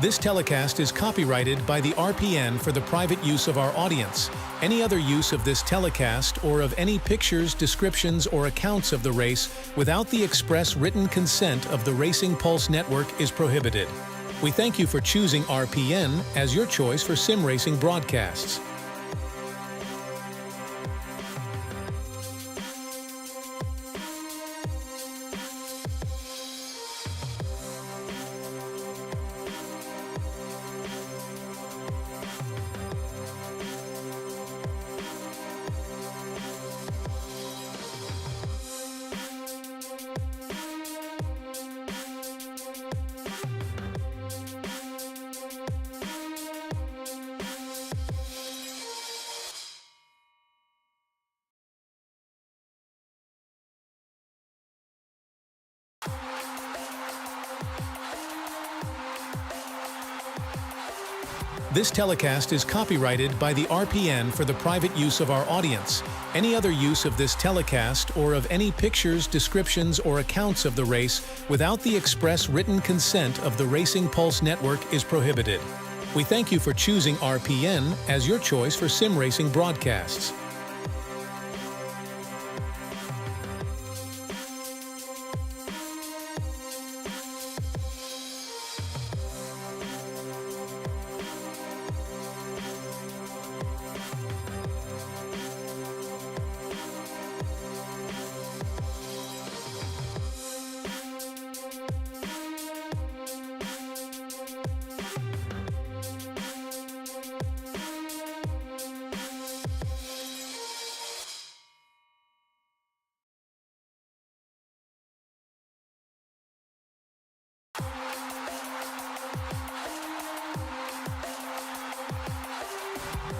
This telecast is copyrighted by the RPN for the private use of our audience. Any other use of this telecast or of any pictures, descriptions, or accounts of the race without the express written consent of the Racing Pulse Network is prohibited. We thank you for choosing RPN as your choice for sim racing broadcasts. This telecast is copyrighted by the RPN for the private use of our audience. Any other use of this telecast or of any pictures, descriptions, or accounts of the race without the express written consent of the Racing Pulse Network is prohibited. We thank you for choosing RPN as your choice for sim racing broadcasts.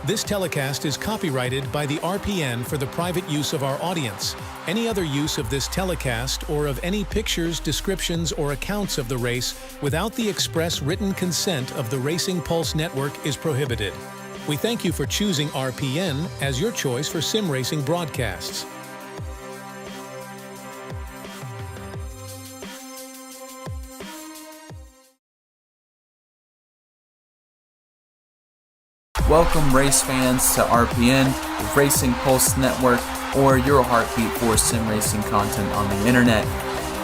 This telecast is copyrighted by the RPN for the private use of our audience. Any other use of this telecast or of any pictures, descriptions, or accounts of the race without the express written consent of the Racing Pulse Network is prohibited. We thank you for choosing RPN as your choice for sim racing broadcasts. Welcome race fans to RPN, the Racing Pulse Network, or your heartbeat for sim racing content on the internet.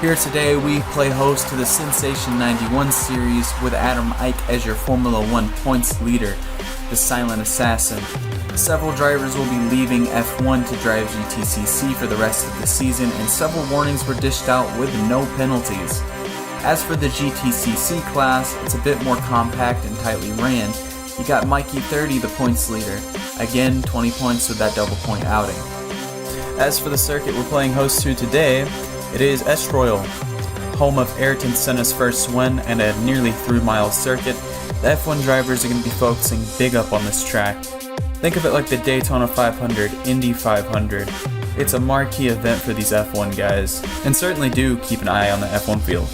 Here today we play host to the Sennsation 91 series with Adam Ike as your Formula 1 points leader, the silent assassin. Several drivers will be leaving F1 to drive GTCC for the rest of the season, and several warnings were dished out with no penalties. As for the GTCC class, it's a bit more compact and tightly ran. You got Mikey 30, the points leader. Again, 20 points with that double point outing. As for the circuit we're playing host to today, it is Estoril, home of Ayrton Senna's first win and a nearly 3-mile circuit. The F1 drivers are going to be focusing big up on this track. Think of it like the Daytona 500, Indy 500. It's a marquee event for these F1 guys, and certainly do keep an eye on the F1 field.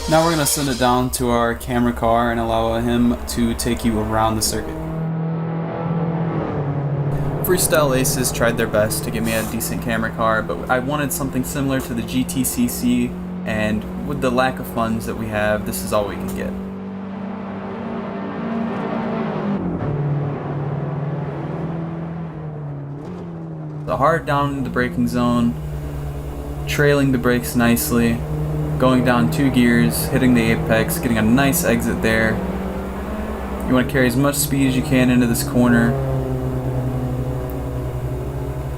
Now we're going to send it down to our camera car and allow him to take you around the circuit. Freestyle Aces tried their best to give me a decent camera car, but I wanted something similar to the GTCC, and with the lack of funds that we have, this is all we can get. So hard down in the braking zone, trailing the brakes nicely, going down 2 gears, hitting the apex, getting a nice exit there. You want to carry as much speed as you can into this corner.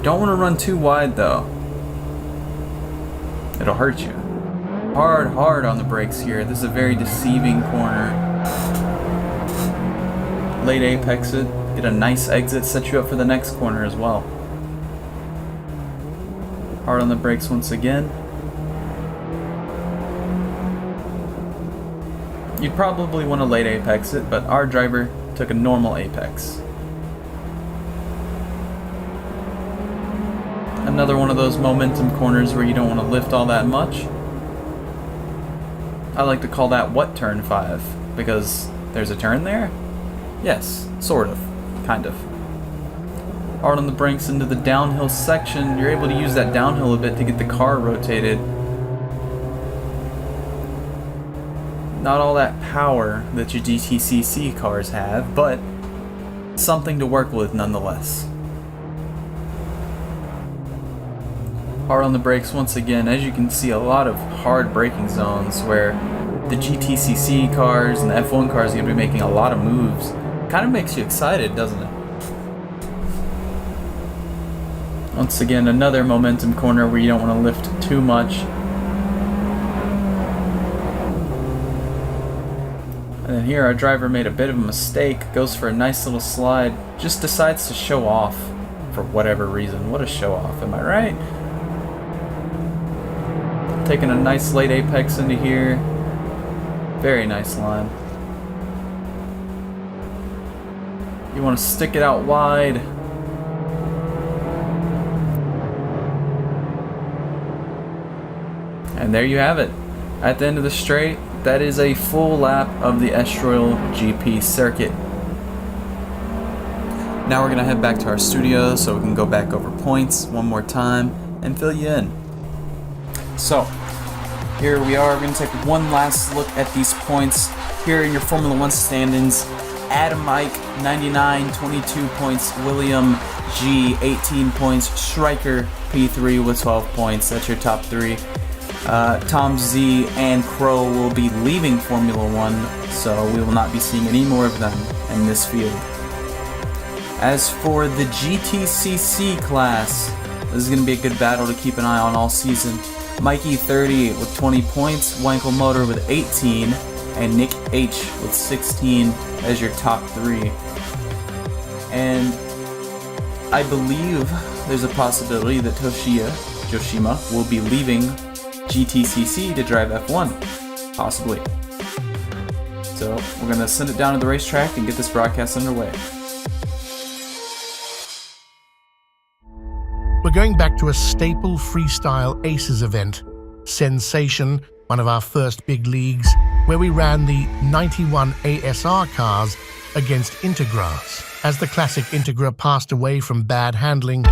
Don't want to run too wide though. It'll hurt you. Hard on the brakes here. This is a very deceiving corner. Late apex it, get a nice exit, set you up for the next corner as well. Hard on the brakes once again. You'd probably want to late apex it, but our driver took a normal apex. Another one of those momentum corners where you don't want to lift all that much. I like to call that what turn 5, because there's a turn there? Yes, sort of, kind of. Hard on the brakes into the downhill section. You're able to use that downhill a bit to get the car rotated. Not all that power that your GTCC cars have, but something to work with nonetheless. Hard on the brakes once again. As you can see, a lot of hard braking zones where the GTCC cars and the F1 cars are going to be making a lot of moves. Kind of makes you excited, doesn't it? Once again, another momentum corner where you don't want to lift too much. And then here our driver made a bit of a mistake, goes for a nice little slide, just decides to show off for whatever reason. What a show off, am I right? Taking a nice late apex into here. Very nice line. You want to stick it out wide. And there you have it. At the end of the straight, that is a full lap of the Estoril GP circuit. Now we're going to head back to our studio so we can go back over points one more time and fill you in. So, here we are. We're going to take one last look at these points. Here in your Formula 1 standings, Adam Ike, 99, 22 points. William G, 18 points. Stryker, P3 with 12 points. That's your top three. Tom Z and Crow will be leaving Formula 1, so we will not be seeing any more of them in this field. As for the GTCC class, this is going to be a good battle to keep an eye on all season. Mikey 30 with 20 points, Wankel Motor with 18, and Nick H with 16 as your top three. And I believe there's a possibility that Joshima will be leaving GTCC to drive F1, possibly. So we're going to send it down to the racetrack and get this broadcast underway. We're going back to a staple Freestyle Aces event, Sennsation, one of our first big leagues, where we ran the 91 ASR cars against Integras. As the classic Integra passed away from bad handling,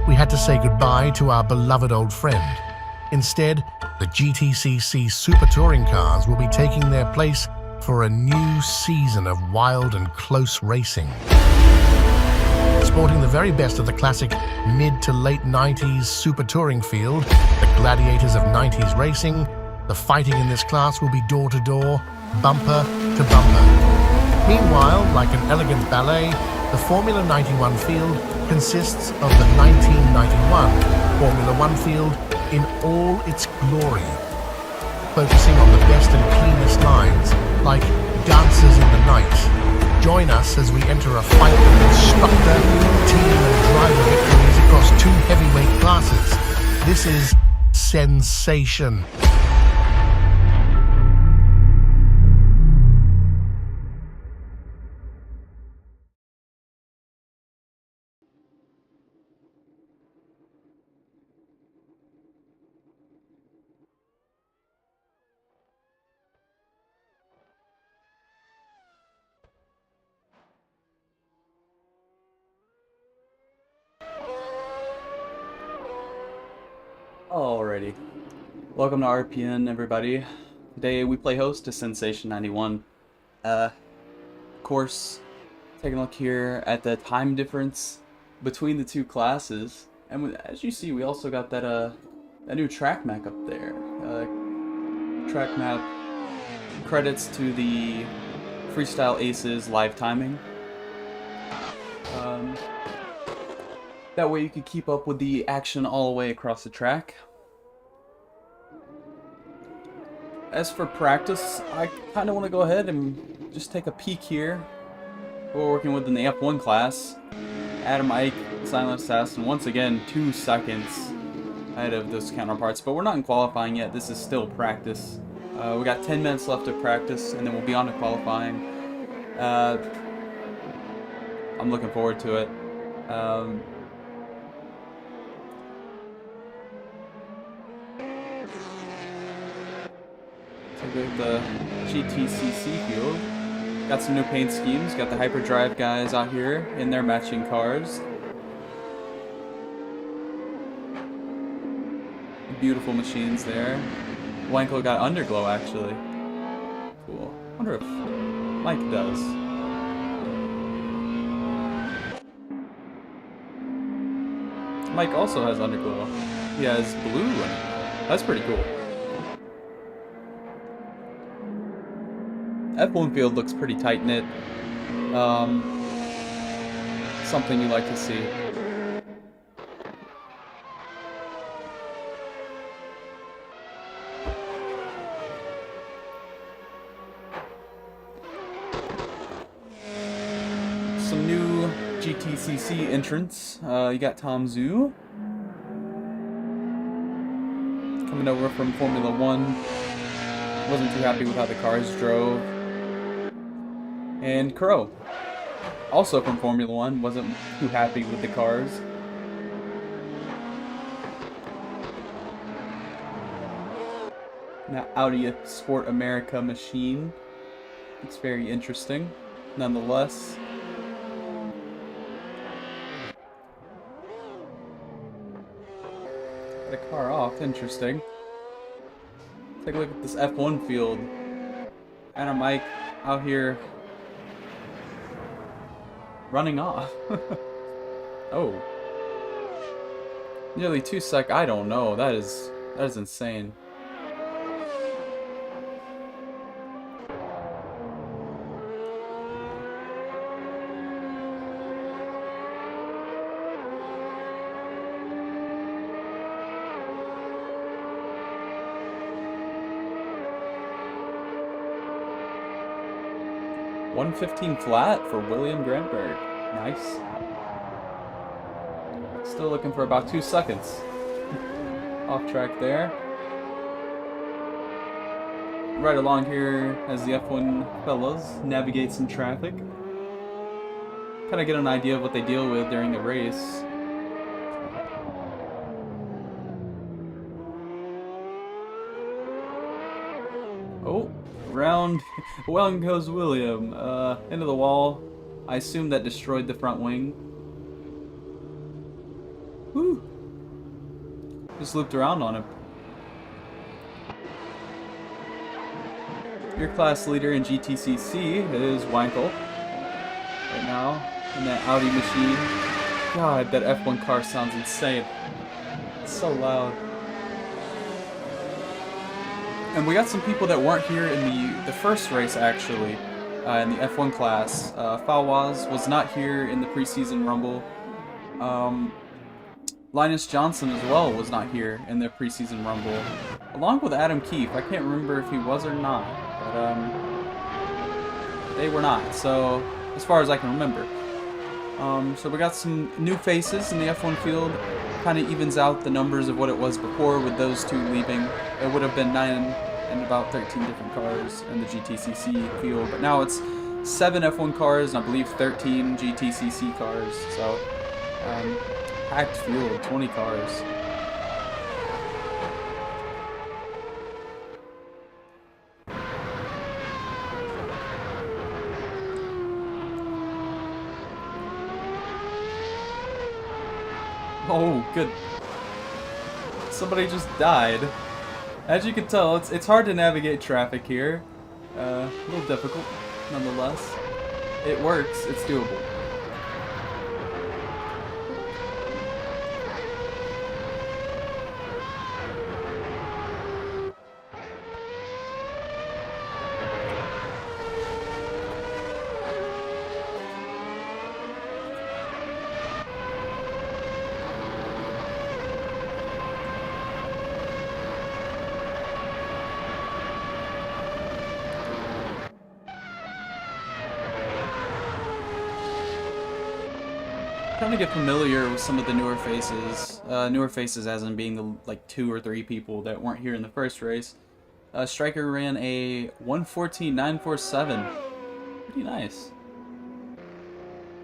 we had to say goodbye to our beloved old friend. Instead, the GTCC Super Touring cars will be taking their place for a new season of wild and close racing. Sporting the very best of the classic mid to late 90s Super Touring field, the gladiators of 90s racing, the fighting in this class will be door to door, bumper to bumper. Meanwhile, like an elegant ballet, the Formula 91 field consists of the 1991 Formula 1 field in all its glory, focusing on the best and cleanest lines, like dancers in the night. Join us as we enter a fight of constructor, team and driver victories across two heavyweight classes. This is Sennsation. Alrighty. Welcome to RPN, everybody. Today we play host to Sennsation 91. Of course, taking a look here at the time difference between the two classes. And as you see, we also got that new track map up there. Track map credits to the Freestyle Aces live timing. That way you can keep up with the action all the way across the track. As for practice, I kind of want to go ahead and just take a peek here. We're working with in the F1 class. Adam Ike, Silent Assassin, once again 2 seconds ahead of those counterparts, but we're not in qualifying yet. This is still practice. We got 10 minutes left of practice, and then we'll be on to qualifying. I'm looking forward to it. The GTCC field. Got some new paint schemes. Got the hyperdrive guys out here in their matching cars. Beautiful machines there. Wankel got underglow actually. wonder if Mike does. Mike also has underglow. He has blue underglow. That's pretty cool. F1 field looks pretty tight-knit. Something you like to see. Some new GTCC entrants. You got Tom Zhu coming over from Formula 1. Wasn't too happy with how the cars drove. And Crow, also from Formula 1, wasn't too happy with the cars. Now Audi Sport America machine. It's very interesting, nonetheless. Got a car off, interesting. Take a look at this F1 field. Anna Mike out here running off. Oh. Nearly 2 seconds. I don't know. That is insane. $115 flat for William Grandberg. Nice. Still looking for about 2 seconds. Off track there. Right along here as the F1 fellas navigate some traffic. Kind of get an idea of what they deal with during the race. Oh. Round goes William. Into the wall. I assume that destroyed the front wing. Woo! Just looped around on him. Your class leader in GTCC is Wankel. Right now, in that Audi machine. God, that F1 car sounds insane. It's so loud. And we got some people that weren't here in the first race, actually, in the F1 class. Fawaz was not here in the preseason Rumble. Linus Johnson as well was not here in the preseason Rumble, along with Adam Keefe. I can't remember if he was or not, but they were not, so as far as I can remember. So we got some new faces in the F1 field. Kind of evens out the numbers of what it was before with those two leaving. It would have been 9 and about 13 different cars in the GTCC field, but now it's 7 F1 cars and I believe 13 GTCC cars. So packed field, 20 cars. Oh, good. Somebody just died. As you can tell, it's hard to navigate traffic here. A little difficult, nonetheless. It works, it's doable. Trying to get familiar with some of the newer faces as in being the like 2 or 3 people that weren't here in the first race. Striker ran a 1:14.947. Pretty nice.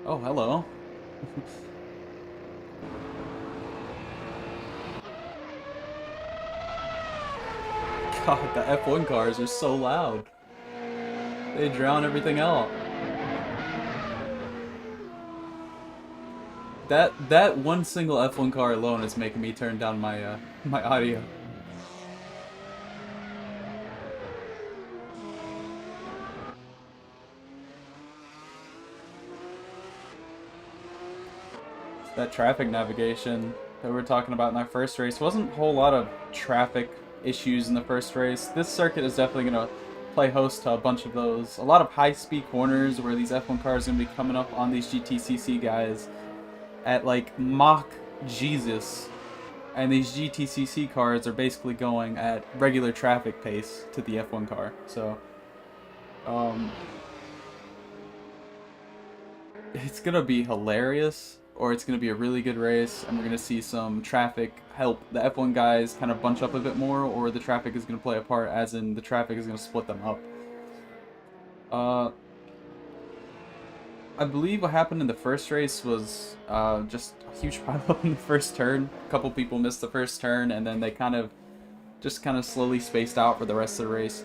Oh, hello. God, the F1 cars are so loud. They drown everything out. That one single F1 car alone is making me turn down my my audio. that traffic navigation that we were talking about in that first race. Wasn't a whole lot of traffic issues in the first race. This circuit is definitely going to play host to a bunch of those. A lot of high-speed corners where these F1 cars are going to be coming up on these GTCC guys at like Mach Jesus. And these GTCC cars are basically going at regular traffic pace to the F1 car. So, it's going to be hilarious, or it's going to be a really good race, and we're going to see some traffic help the F1 guys kind of bunch up a bit more, or the traffic is going to play a part, as in the traffic is going to split them up. I believe what happened in the first race was just a huge pileup in the first turn. A couple people missed the first turn, and then they kind of slowly spaced out for the rest of the race.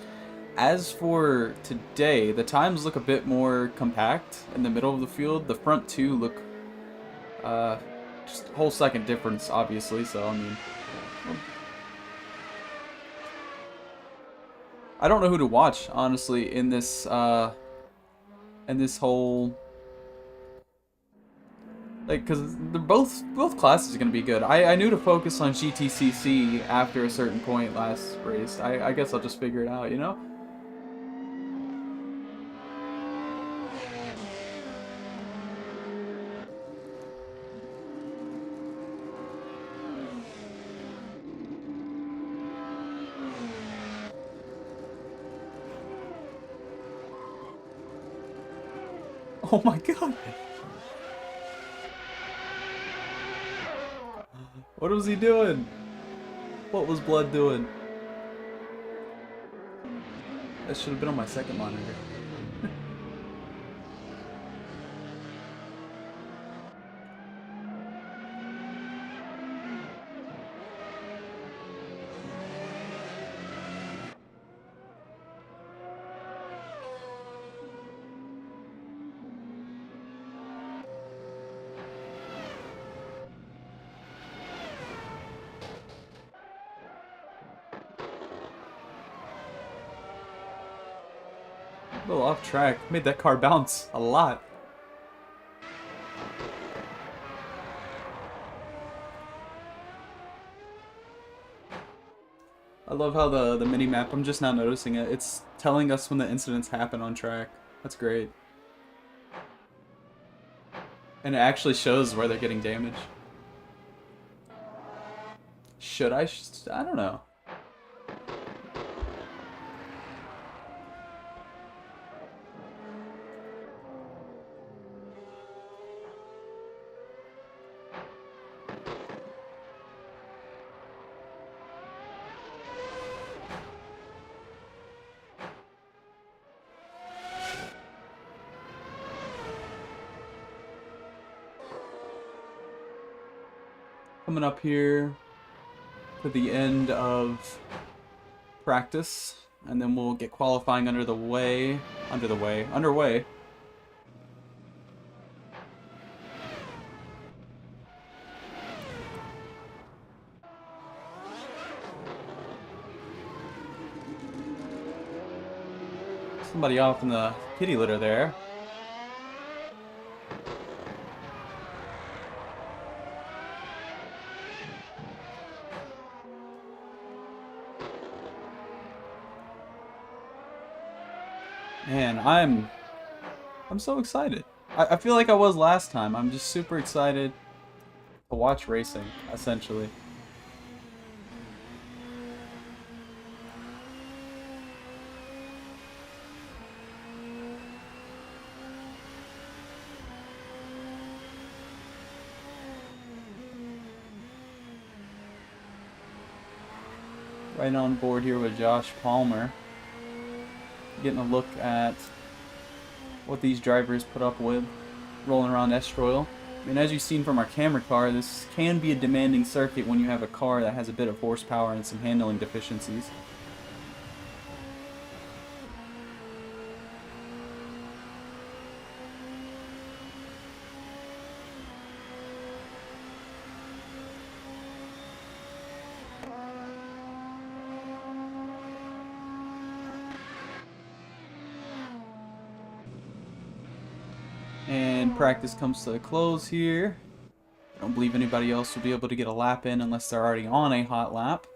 As for today, the times look a bit more compact in the middle of the field. The front two look just a whole second difference, obviously. So I mean, I don't know who to watch, honestly, in this whole, like, because they're both classes are gonna be good. I knew to focus on GTCC after a certain point last race. I guess I'll just figure it out, you know. Oh my god! What was he doing? What was Blood doing? That should have been on my second monitor. A little off track. Made that car bounce a lot. I love how the mini-map, I'm just now noticing it, it's telling us when the incidents happen on track. That's great. And it actually shows where they're getting damaged. Should I? I don't know. Coming up here to the end of practice, and then we'll get qualifying underway. Somebody off in the kitty litter there. Man, I'm so excited. I feel like I was last time. I'm just super excited to watch racing, essentially. Right on board here with Josh Palmer. Getting a look at what these drivers put up with rolling around Estoril. I mean, as you've seen from our camera car, this can be a demanding circuit when you have a car that has a bit of horsepower and some handling deficiencies. And practice comes to a close here. I don't believe anybody else will be able to get a lap in unless they're already on a hot lap.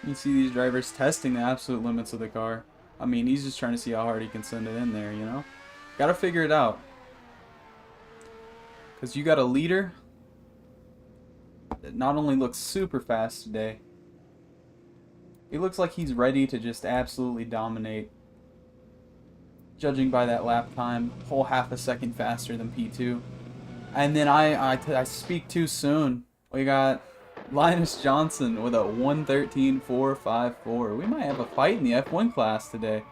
You see these drivers testing the absolute limits of the car. I mean, he's just trying to see how hard he can send it in there, you know? Gotta figure it out. Because you got a leader that not only looks super fast today, he looks like he's ready to just absolutely dominate. Judging by that lap time, whole half a second faster than P2. And then I speak too soon. We got Linus Johnson with a 1:13.454. We might have a fight in the F1 class today.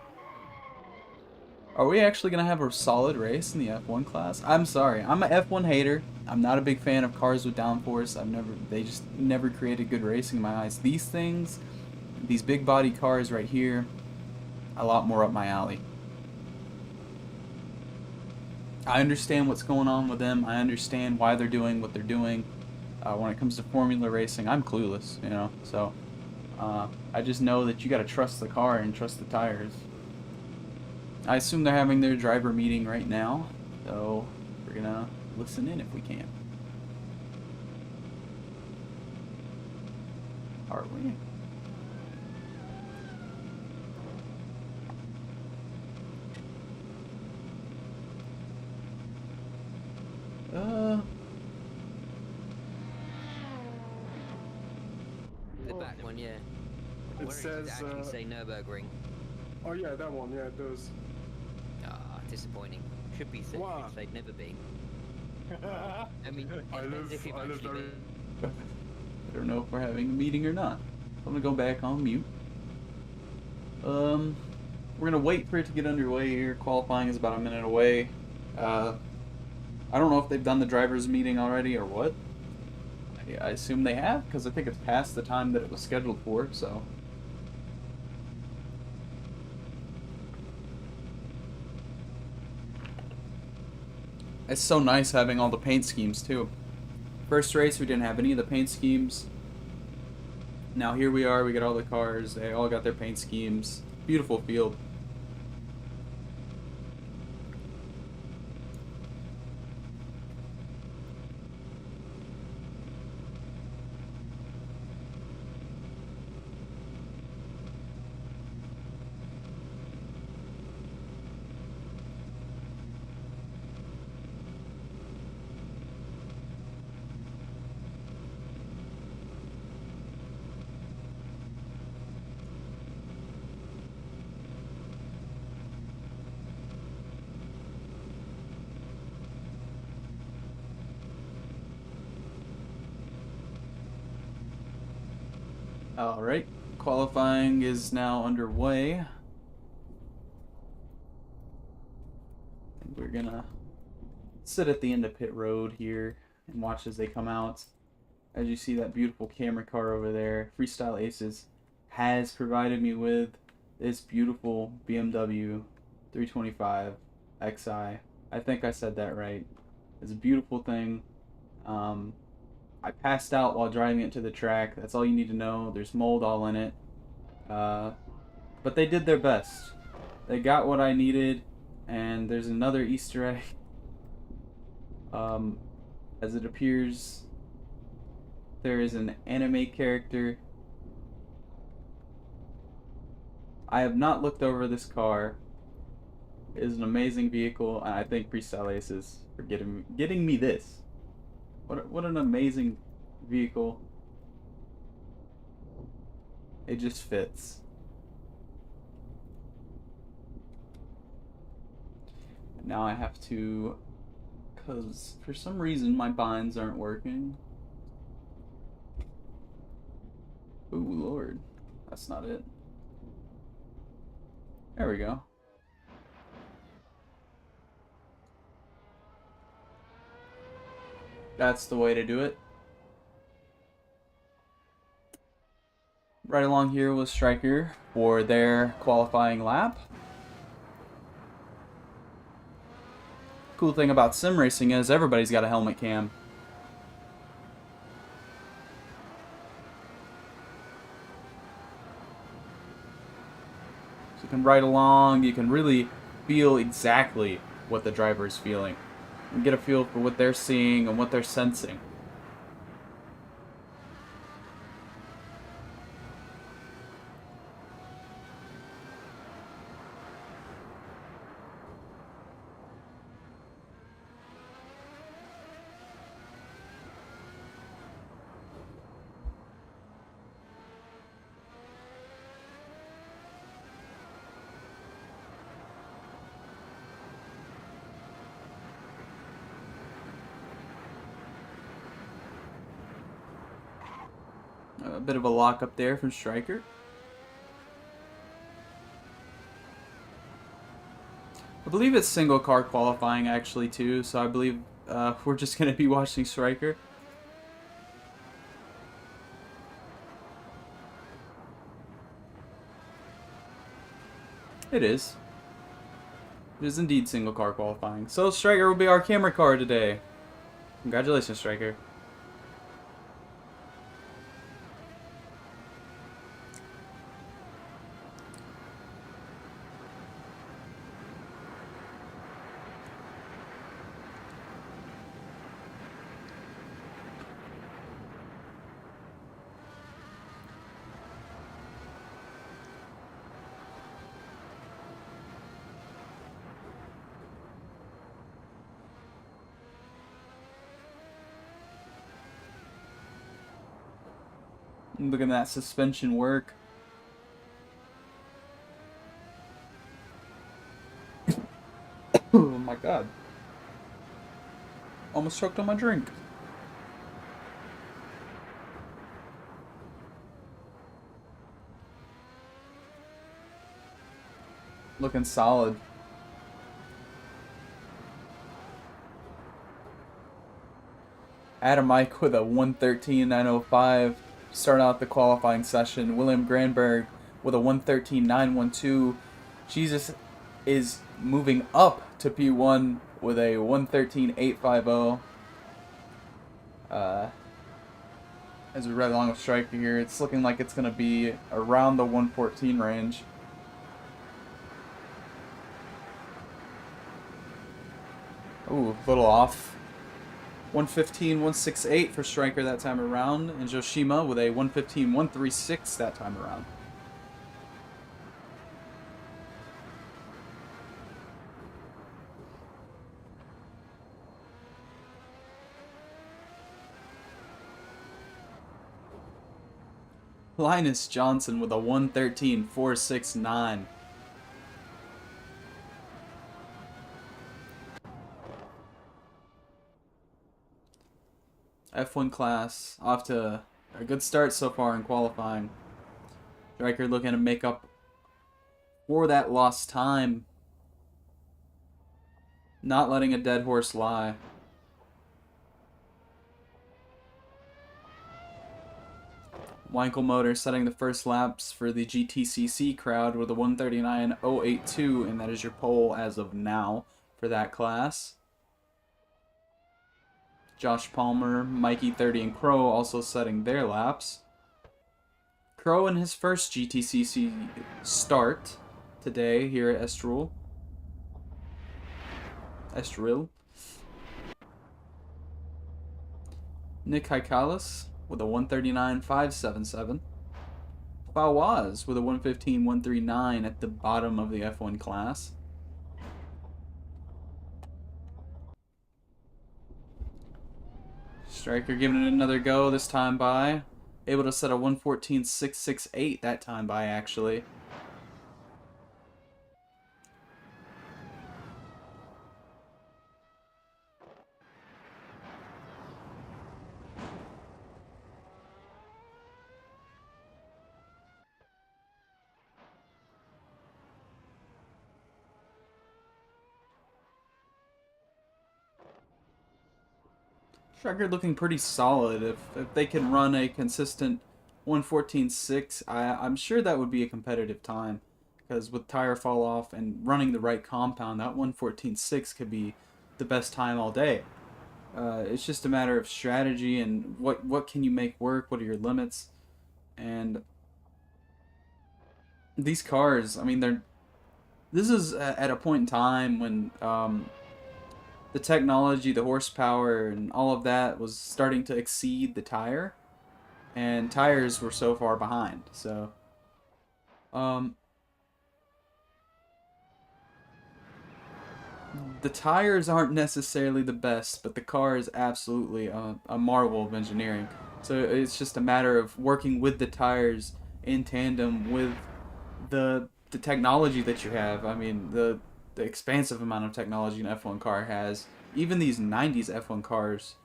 Are we actually going to have a solid race in the F1 class? I'm sorry. I'm an F1 hater. I'm not a big fan of cars with downforce. They just never created good racing in my eyes. These things, these big body cars right here, a lot more up my alley. I understand what's going on with them. I understand why they're doing what they're doing. When it comes to formula racing, I'm clueless, you know. So I just know that you got to trust the car and trust the tires. I assume they're having their driver meeting right now, so we're gonna listen in if we can. Are we? The back one, yeah. It says, does it actually say Nürburgring? Oh yeah, that one, yeah, it does. Ah, disappointing. Should be safe, Wow. which they've never been. I mean, I as if you've live actually very... been. I don't know if we're having a meeting or not. I'm gonna go back on mute. We're gonna wait for it to get underway here. Qualifying is about a minute away. I don't know if they've done the drivers' meeting already or what. I assume they have, because I think it's past the time that it was scheduled for, so. It's so nice having all the paint schemes, too. First race, we didn't have any of the paint schemes. Now here we are, we got all the cars, they all got their paint schemes. Beautiful field. Alright, qualifying is now underway. We're gonna sit at the end of pit road here and watch as they come out. As you see that beautiful camera car over there, Freestyle Aces has provided me with this beautiful BMW 325 Xi. I think I said that right. It's a beautiful thing. I passed out while driving it to the track. That's all you need to know. There's mold all in it. But they did their best. They got what I needed. And there's another Easter egg. As it appears, there is an anime character. I have not looked over this car. It is an amazing vehicle, and I thank Freestyle Aces for getting me this. What an amazing vehicle. It just fits. Now I have to, because for some reason my binds aren't working. Ooh, Lord. That's not it. There we go. That's the way to do it. Right along here was Striker for their qualifying lap. Cool thing about sim racing is everybody's got a helmet cam. So you can ride along, you can really feel exactly what the driver is feeling. And get a feel for what they're seeing and what they're sensing. A bit of a lock up there from Striker. I believe it's single car qualifying actually too, so I believe we're just going to be watching Striker. It is. It is indeed single car qualifying. So Striker will be our camera car today. Congratulations, Striker. Look at that suspension work. Oh my god. Almost choked on my drink. Looking solid. Adam Mike with a 113.905. Start out the qualifying session. William Granberg with a 113.912. Jesus is moving up to P1 with a 113.850. As we ride along with Striker here, it's looking like it's going to be around the 114 range. Ooh, a little off. 115.168 for Striker that time around, and Joshima with a 115.136 that time around. Linus Johnson with a 113.469. F1 class off to a good start so far in qualifying. Striker looking to make up for that lost time. Not letting a dead horse lie. Wankel Motor setting the first laps for the GTCC crowd with a 139.082, and that is your pole as of now for that class. Josh Palmer, Mikey 30, and Crow also setting their laps. Crow in his first GTCC start today here at Estoril. Nick Haikalis with a 139.577. Fawaz with a 115.139 at the bottom of the F1 class. Striker giving it another go this time by. Able to set a 114.668 that time by, actually. Striker looking pretty solid. If they can run a consistent 1:14.6, I'm sure that would be a competitive time. Because with tire fall off and running the right compound, that 1:14.6 could be the best time all day. It's just a matter of strategy and what can you make work, what are your limits. And these cars, I mean, this is at a point in time when the technology, the horsepower, and all of that was starting to exceed the tire, and tires were so far behind. So, the tires aren't necessarily the best, but the car is absolutely a marvel of engineering. So it's just a matter of working with the tires in tandem with the technology that you have. I mean, the expansive amount of technology an F1 car has. Even these 90s F1 cars.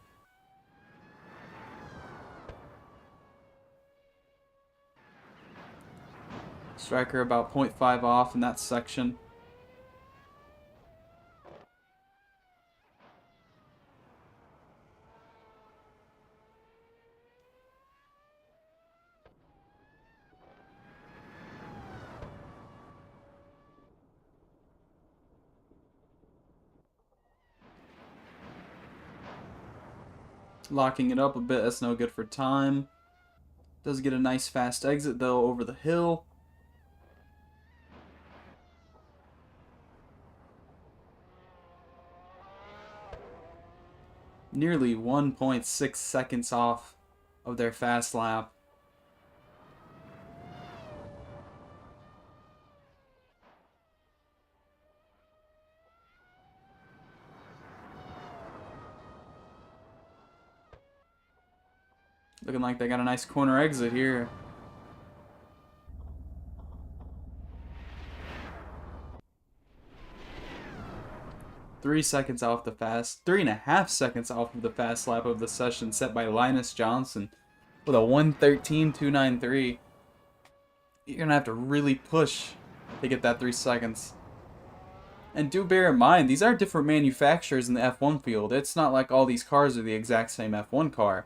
Striker about 0.5 off in that section. Locking it up a bit, that's no good for time. Does get a nice fast exit though over the hill. Nearly 1.6 seconds off of their fast lap. Looking like they got a nice corner exit here. Three seconds off the fast, 3.5 seconds off of the fast lap of the session set by Linus Johnson with a 1:13.293. You're gonna have to really push to get that 3 seconds. And do bear in mind, these are different manufacturers in the F1 field. It's not like all these cars are the exact same F1 car.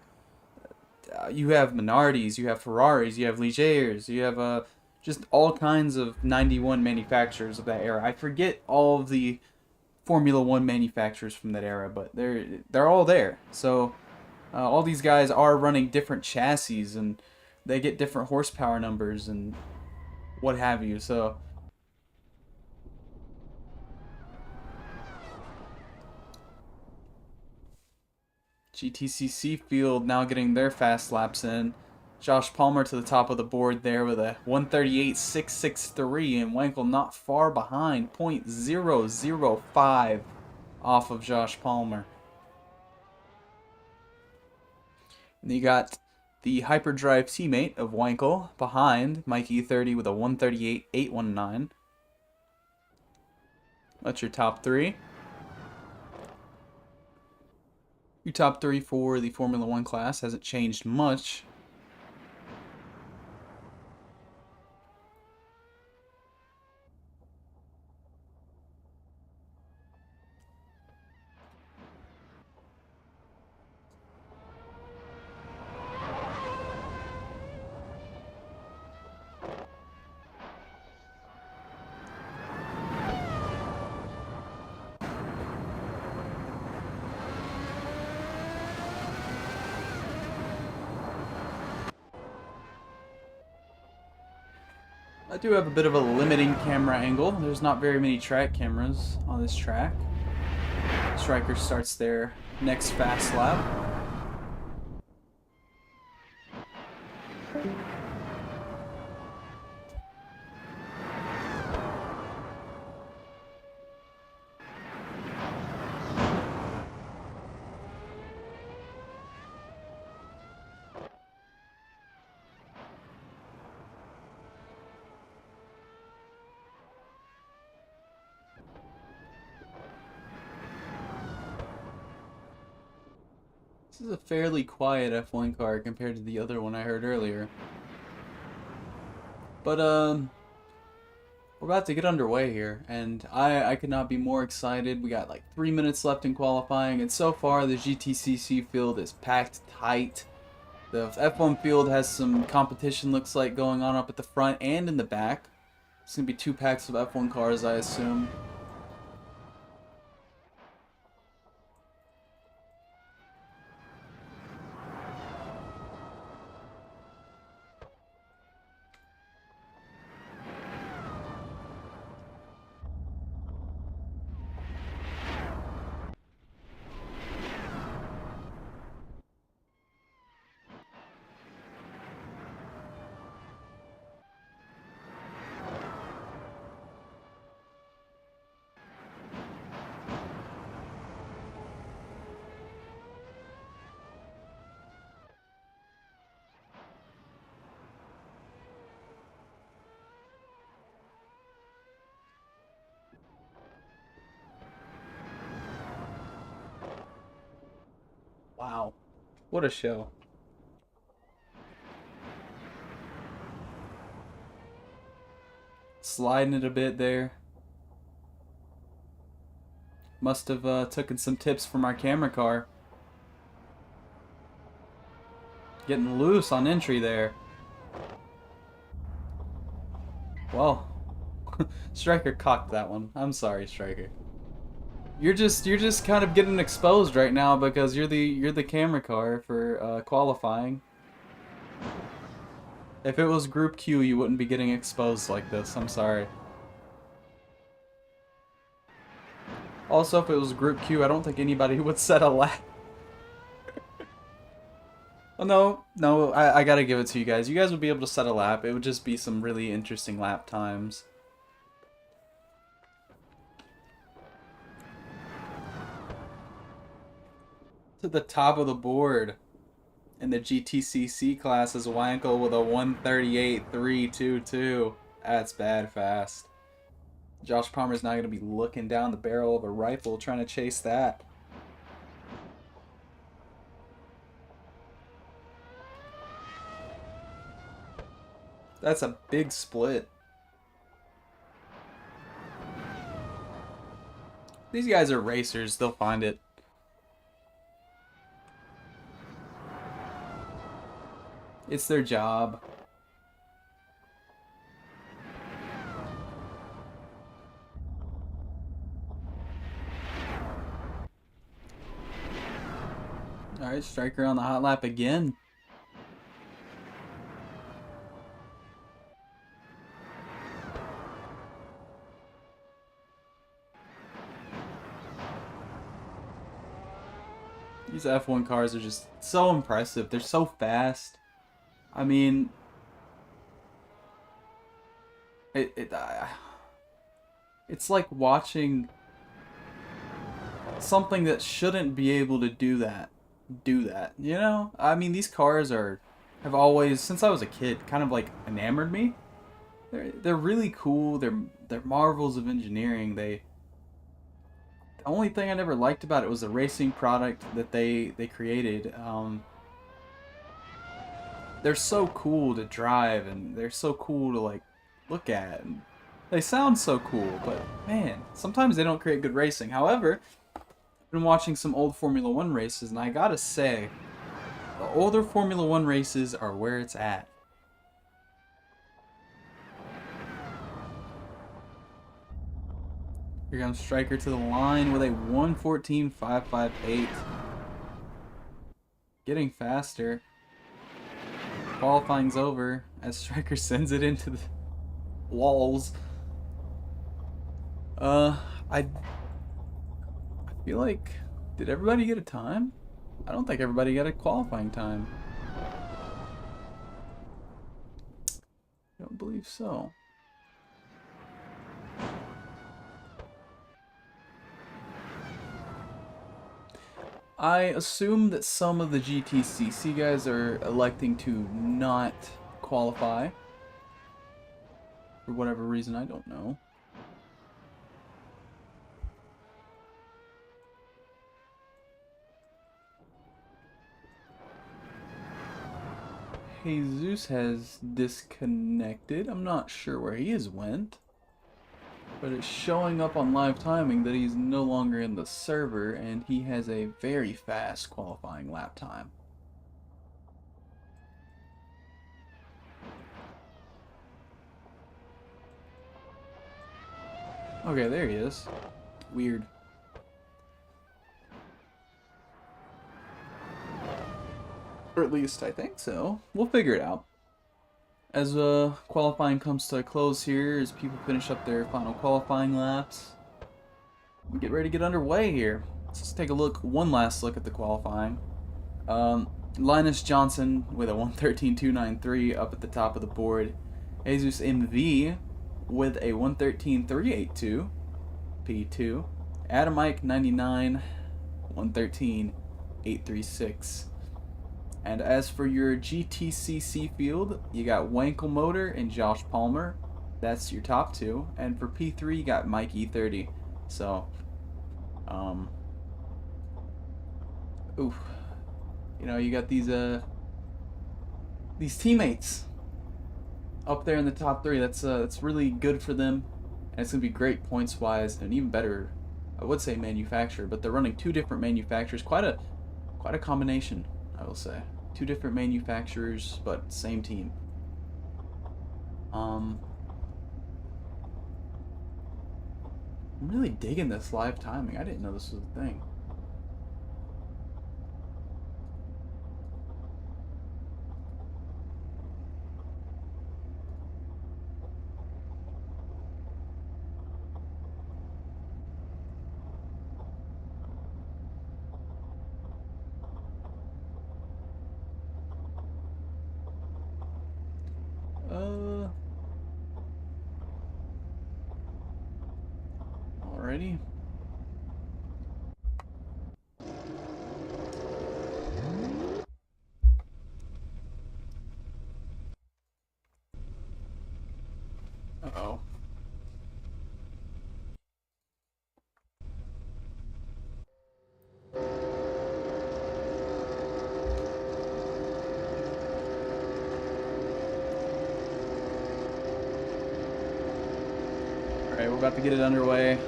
You have Minardis, you have Ferraris, you have Legers, you have just all kinds of 91 manufacturers of that era. I forget all of the Formula One manufacturers from that era, but they're all there. So all these guys are running different chassis, and they get different horsepower numbers and what have you. So GTCC field now getting their fast laps in. Josh Palmer to the top of the board there with a 1:38.663, and Wankel not far behind, 0.005 off of Josh Palmer. And you got the hyperdrive teammate of Wankel behind, Mike E30 with a 1:38.819. That's your top three. Your top three for the Formula One class hasn't changed much. I do have a bit of a limiting camera angle. There's not very many track cameras on this track. Striker starts their next fast lap. This is a fairly quiet F1 car compared to the other one I heard earlier. But, We're about to get underway here, and I could not be more excited. We got like 3 minutes left in qualifying, and so far the GTCC field is packed tight. The F1 field has some competition, looks like, going on up at the front and in the back. It's going to be 2 packs of F1 cars, I assume. Wow, what a show. Sliding it a bit there. Must have taken some tips from our camera car. Getting loose on entry there. Well, Striker cocked that one. I'm sorry, Striker. You're just kind of getting exposed right now because you're the camera car for qualifying. If it was Group Q, you wouldn't be getting exposed like this. I'm sorry. Also, if it was Group Q, I don't think anybody would set a lap. Oh, no, I gotta give it to you guys. You guys would be able to set a lap. It would just be some really interesting lap times. To the top of the board in the GTCC class is Wankel with a 138.322. That's bad fast. Josh Palmer's now going to be looking down the barrel of a rifle trying to chase that. That's a big split. These guys are racers. They'll find it. It's their job. Alright, Striker on the hot lap again. These F1 cars are just so impressive. They're so fast. I mean, it's like watching something that shouldn't be able to do that, you know? I mean, these cars have always, since I was a kid, kind of like enamored me. They're really cool. They're marvels of engineering. The only thing I never liked about it was the racing product that they created. They're so cool to drive, and they're so cool to like look at, and they sound so cool, but man, sometimes they don't create good racing. However, I've been watching some old Formula 1 races, and I gotta say, the older Formula 1 races are where it's at. Here comes Striker to the line with a 1:14.558. Getting faster. Qualifying's over as Striker sends it into the walls. I feel like, did everybody get a time? I don't think everybody got a qualifying time. I don't believe so. I assume that some of the GTCC guys are electing to not qualify. For whatever reason, I don't know. Jesus has disconnected. I'm not sure where he has went. But it's showing up on live timing that he's no longer in the server, and he has a very fast qualifying lap time. Okay, there he is. Weird. Or at least I think so. We'll figure it out. As qualifying comes to a close here, as people finish up their final qualifying laps, we get ready to get underway here. Let's take a look, one last look at the qualifying. Linus Johnson with a 113.293 up at the top of the board. Jesus MV with a 113.382 P2. Adam Ike 99, 113.836. And as for your GTCC field, you got Wankel Motor and Josh Palmer. That's your top two. And for P3, you got Mike E30. So, oof. You know, you got these teammates up there in the top three. That's really good for them. And it's gonna be great points wise, and even better, I would say manufacturer, but they're running two different manufacturers. Quite a combination, I will say. Two different manufacturers, but same team. I'm really digging this live timing. I didn't know this was a thing. Alrighty. Uh-oh. Alright, we're about to get it underway.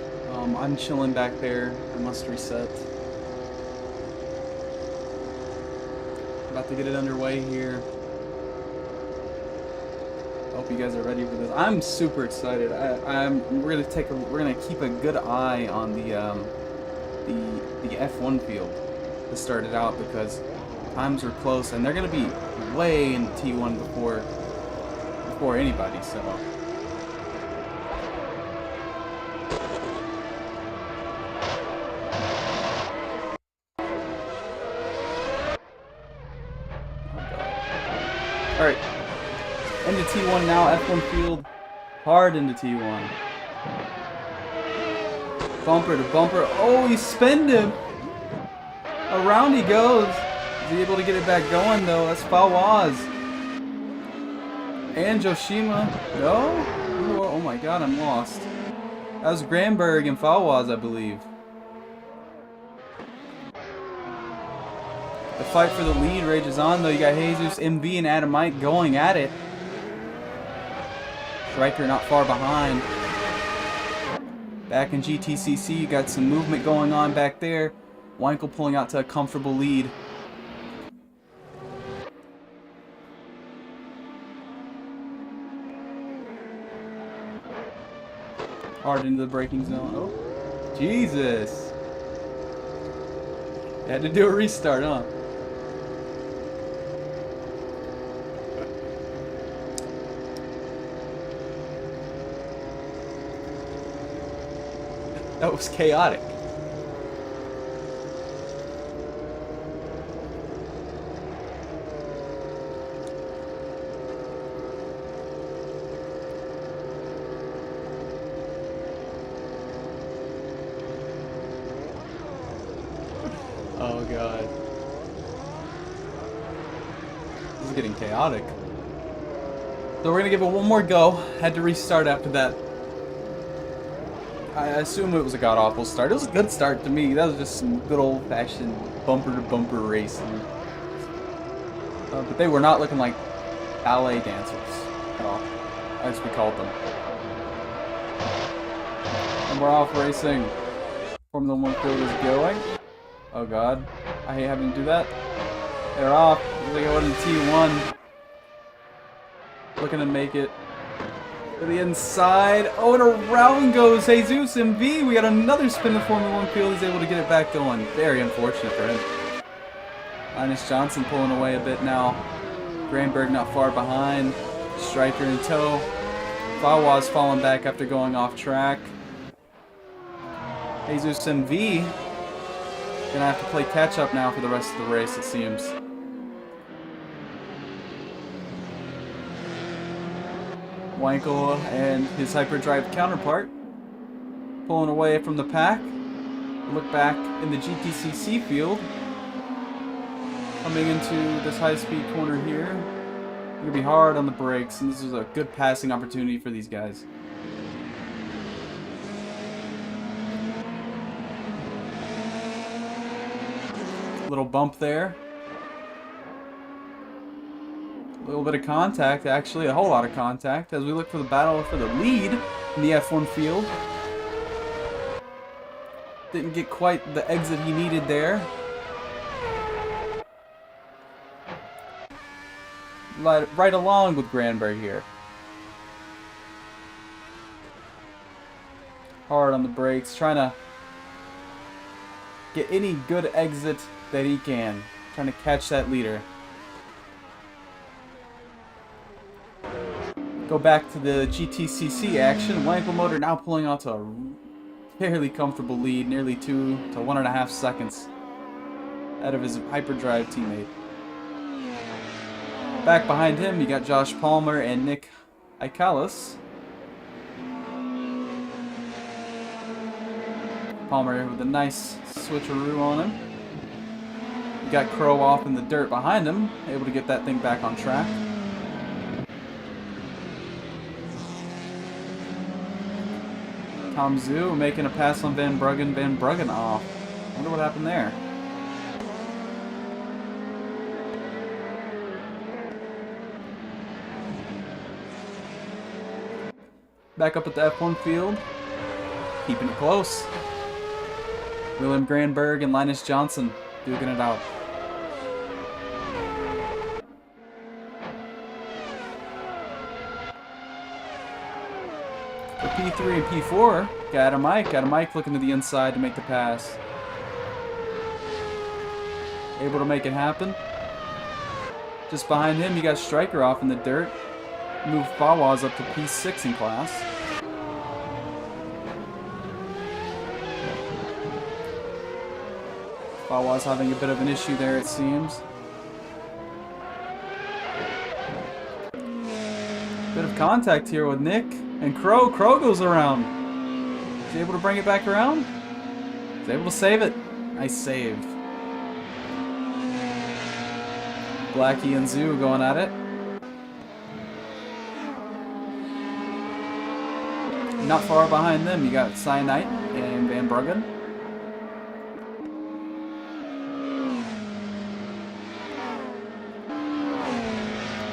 I'm chilling back there. I must reset. About to get it underway here. I hope you guys are ready for this. I'm super excited. We're gonna keep a good eye on the F1 field to start it out, because times are close and they're gonna be way in T1 before anybody. So. Alright, into T1 now, F1 field, hard into T1. Bumper to bumper, oh, he spinned him! Around he goes. Is he able to get it back going though? That's Fawaz. And Joshima, no? Oh my god, I'm lost. That was Granberg and Fawaz, I believe. The fight for the lead rages on, though. You got Jesus, MV, and Adam Mike going at it. Striker not far behind. Back in GTCC, you got some movement going on back there. Wankel pulling out to a comfortable lead. Hard into the braking zone. Oh, Jesus. Had to do a restart, huh? That was chaotic. Oh god. This is getting chaotic. So we're gonna give it one more go. Had to restart after that. I assume it was a god-awful start. It was a good start to me. That was just some good old-fashioned bumper-to-bumper racing. But they were not looking like ballet dancers at all, as we called them. we're off racing. Formula 1 field is going. Oh god. I hate having to do that. They're off. They go into T1. Looking to make it to the inside. Oh, and around goes Jesus MV. We got another spin the Formula 1 field. He's able to get it back going. Very unfortunate for him. Linus Johnson pulling away a bit now. Granberg not far behind. Striker in tow. Fawaz falling back after going off track. Jesus MV gonna have to play catch up now for the rest of the race, it seems. Wankel and his hyperdrive counterpart pulling away from the pack. Look back in the GTCC field. Coming into this high-speed corner here. Gonna be hard on the brakes, and this is a good passing opportunity for these guys. Little bump there. A little bit of contact, actually, a whole lot of contact, as we look for the battle for the lead in the F1 field. Didn't get quite the exit he needed there. Right along with Granberg here. Hard on the brakes, trying to get any good exit that he can. Trying to catch that leader. Go back to the GTCC action. Wankel Motor now pulling out to a fairly comfortable lead, nearly 2 to 1.5 seconds out of his hyperdrive teammate. Back behind him, you got Josh Palmer and Nick Ikalis. Palmer with a nice switcheroo on him. You got Crow off in the dirt behind him, able to get that thing back on track. Tom Zhu making a pass on Van Bruggen. Van Bruggen off. Wonder what happened there. Back up at the F1 field. Keeping it close. William Granberg and Linus Johnson duking it out. For P3 and P4, got a Mike looking to the inside to make the pass. Able to make it happen. Just behind him, you got Striker off in the dirt. Move Fawaz up to P6 in class. Fawaz having a bit of an issue there, it seems. Bit of contact here with Nick. And Crow goes around. Is he able to bring it back around? He's able to save it. Nice save. Blackie and Zhu going at it. Not far behind them, you got Cyanite and Van Bruggen.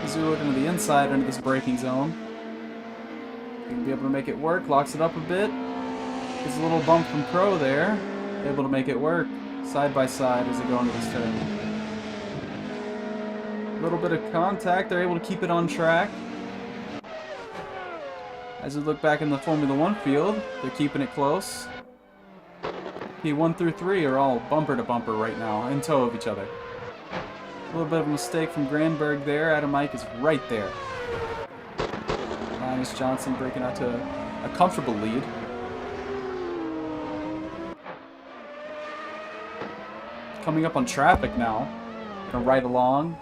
Zhu looking to the inside under this braking zone. Gonna be able to make it work, locks it up a bit. Gets a little bump from Crow there. Able to make it work. Side by side as they go into this turn. A little bit of contact, they're able to keep it on track. As we look back in the Formula 1 field, they're keeping it close. P1 through 3 are all bumper to bumper right now, in tow of each other. A little bit of a mistake from Granberg there. Adam Mike is right there. Linus Johnson breaking out to a comfortable lead. Coming up on traffic now. Gonna ride along.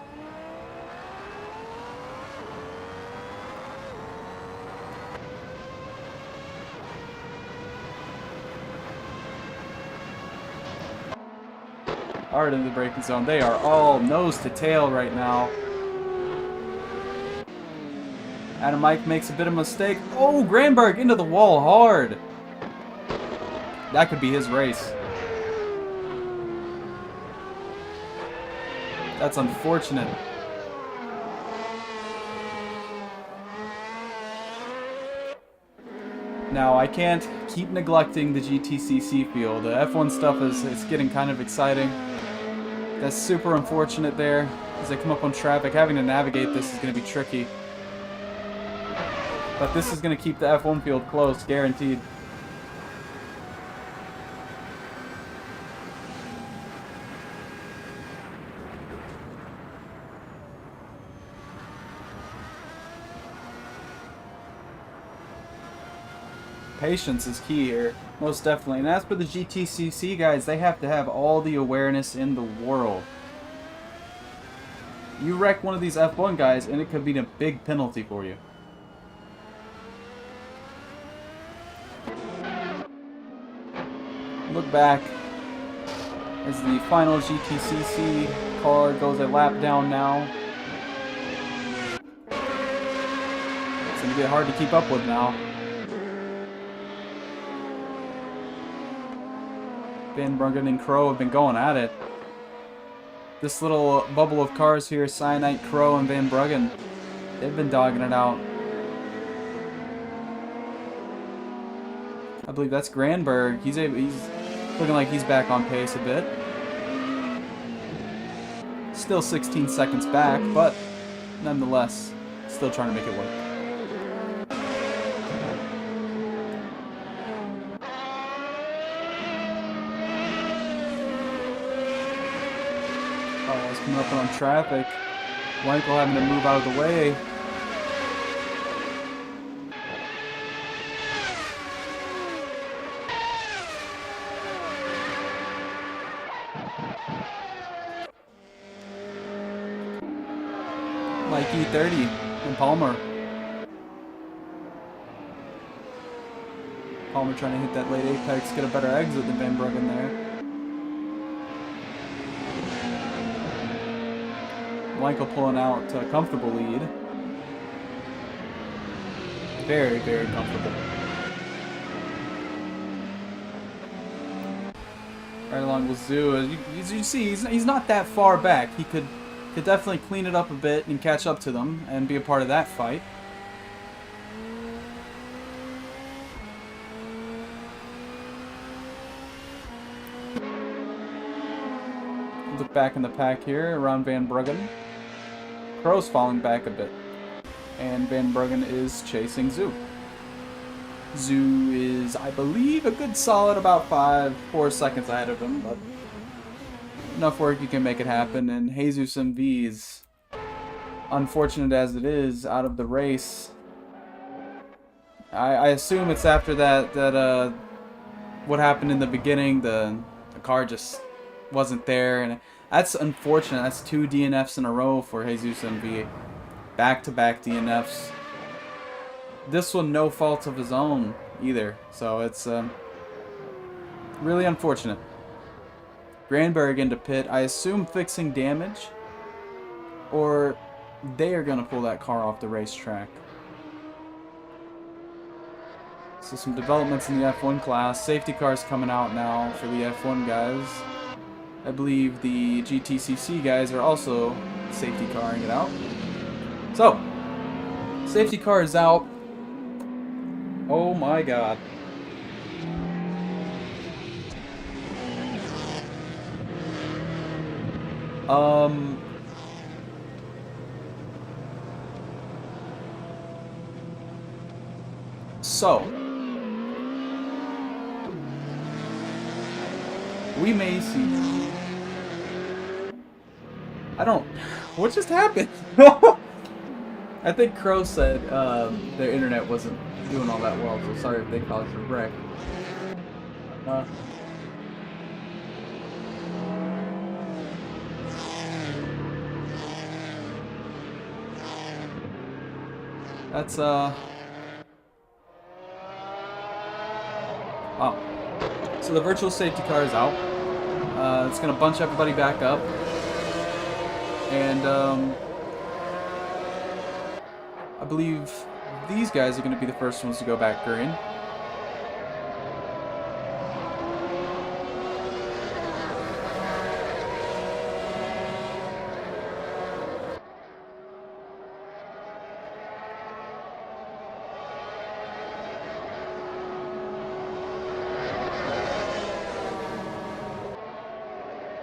Hard in the braking zone. They are all nose to tail right now. Adam Mike makes a bit of a mistake. Oh, Granberg into the wall hard. That could be his race. That's unfortunate. Now, I can't keep neglecting the GTCC field. The F1 stuff is getting kind of exciting. That's super unfortunate there. As I come up on traffic, having to navigate this is going to be tricky. But this is going to keep the F1 field close, guaranteed. Patience is key here, most definitely. And as for the GTCC guys, they have to have all the awareness in the world. You wreck one of these F1 guys and it could be a big penalty for you. Look back as the final GTCC car goes a lap down now. It's going to get hard to keep up with now. Van Bruggen and Crow have been going at it. This little bubble of cars here, Cyanite, Crow, and Van Bruggen, they've been dogging it out. I believe that's Granberg. He's looking like he's back on pace a bit. Still 16 seconds back, but nonetheless, still trying to make it work. Oh, it's coming up on traffic. Wankel having to move out of the way. Like E30 and Palmer. Palmer trying to hit that late apex, get a better exit than Van Bruggen there. Michael pulling out a comfortable lead. Very, very comfortable. Right along with Zoo. As you see, he's not that far back. He could definitely clean it up a bit and catch up to them and be a part of that fight. Look back in the pack here around Van Bruggen. Crow's falling back a bit. And Van Bruggen is chasing Zoo. Zoo is, I believe, a good solid about 4 seconds ahead of him, but enough work you can make it happen. And Jesus MV is, unfortunate as it is, out of the race. I assume it's after that what happened in the beginning, the car just wasn't there, and that's unfortunate. That's 2 DNFs in a row for Jesus MV. Back-to-back DNFs. This one no fault of his own either, so it's really unfortunate. Granberg into pit, I assume fixing damage, or they are going to pull that car off the racetrack. So some developments in the F1 class. Safety cars coming out now for the F1 guys. I believe the GTCC guys are also safety carring it out. So, safety car is out. Oh my god. So, we may see. What just happened? I think Crow said their internet wasn't doing all that well, so sorry if they caused a wreck. That's oh. So the virtual safety car is out. It's gonna bunch everybody back up. And I believe these guys are going to be the first ones to go back green.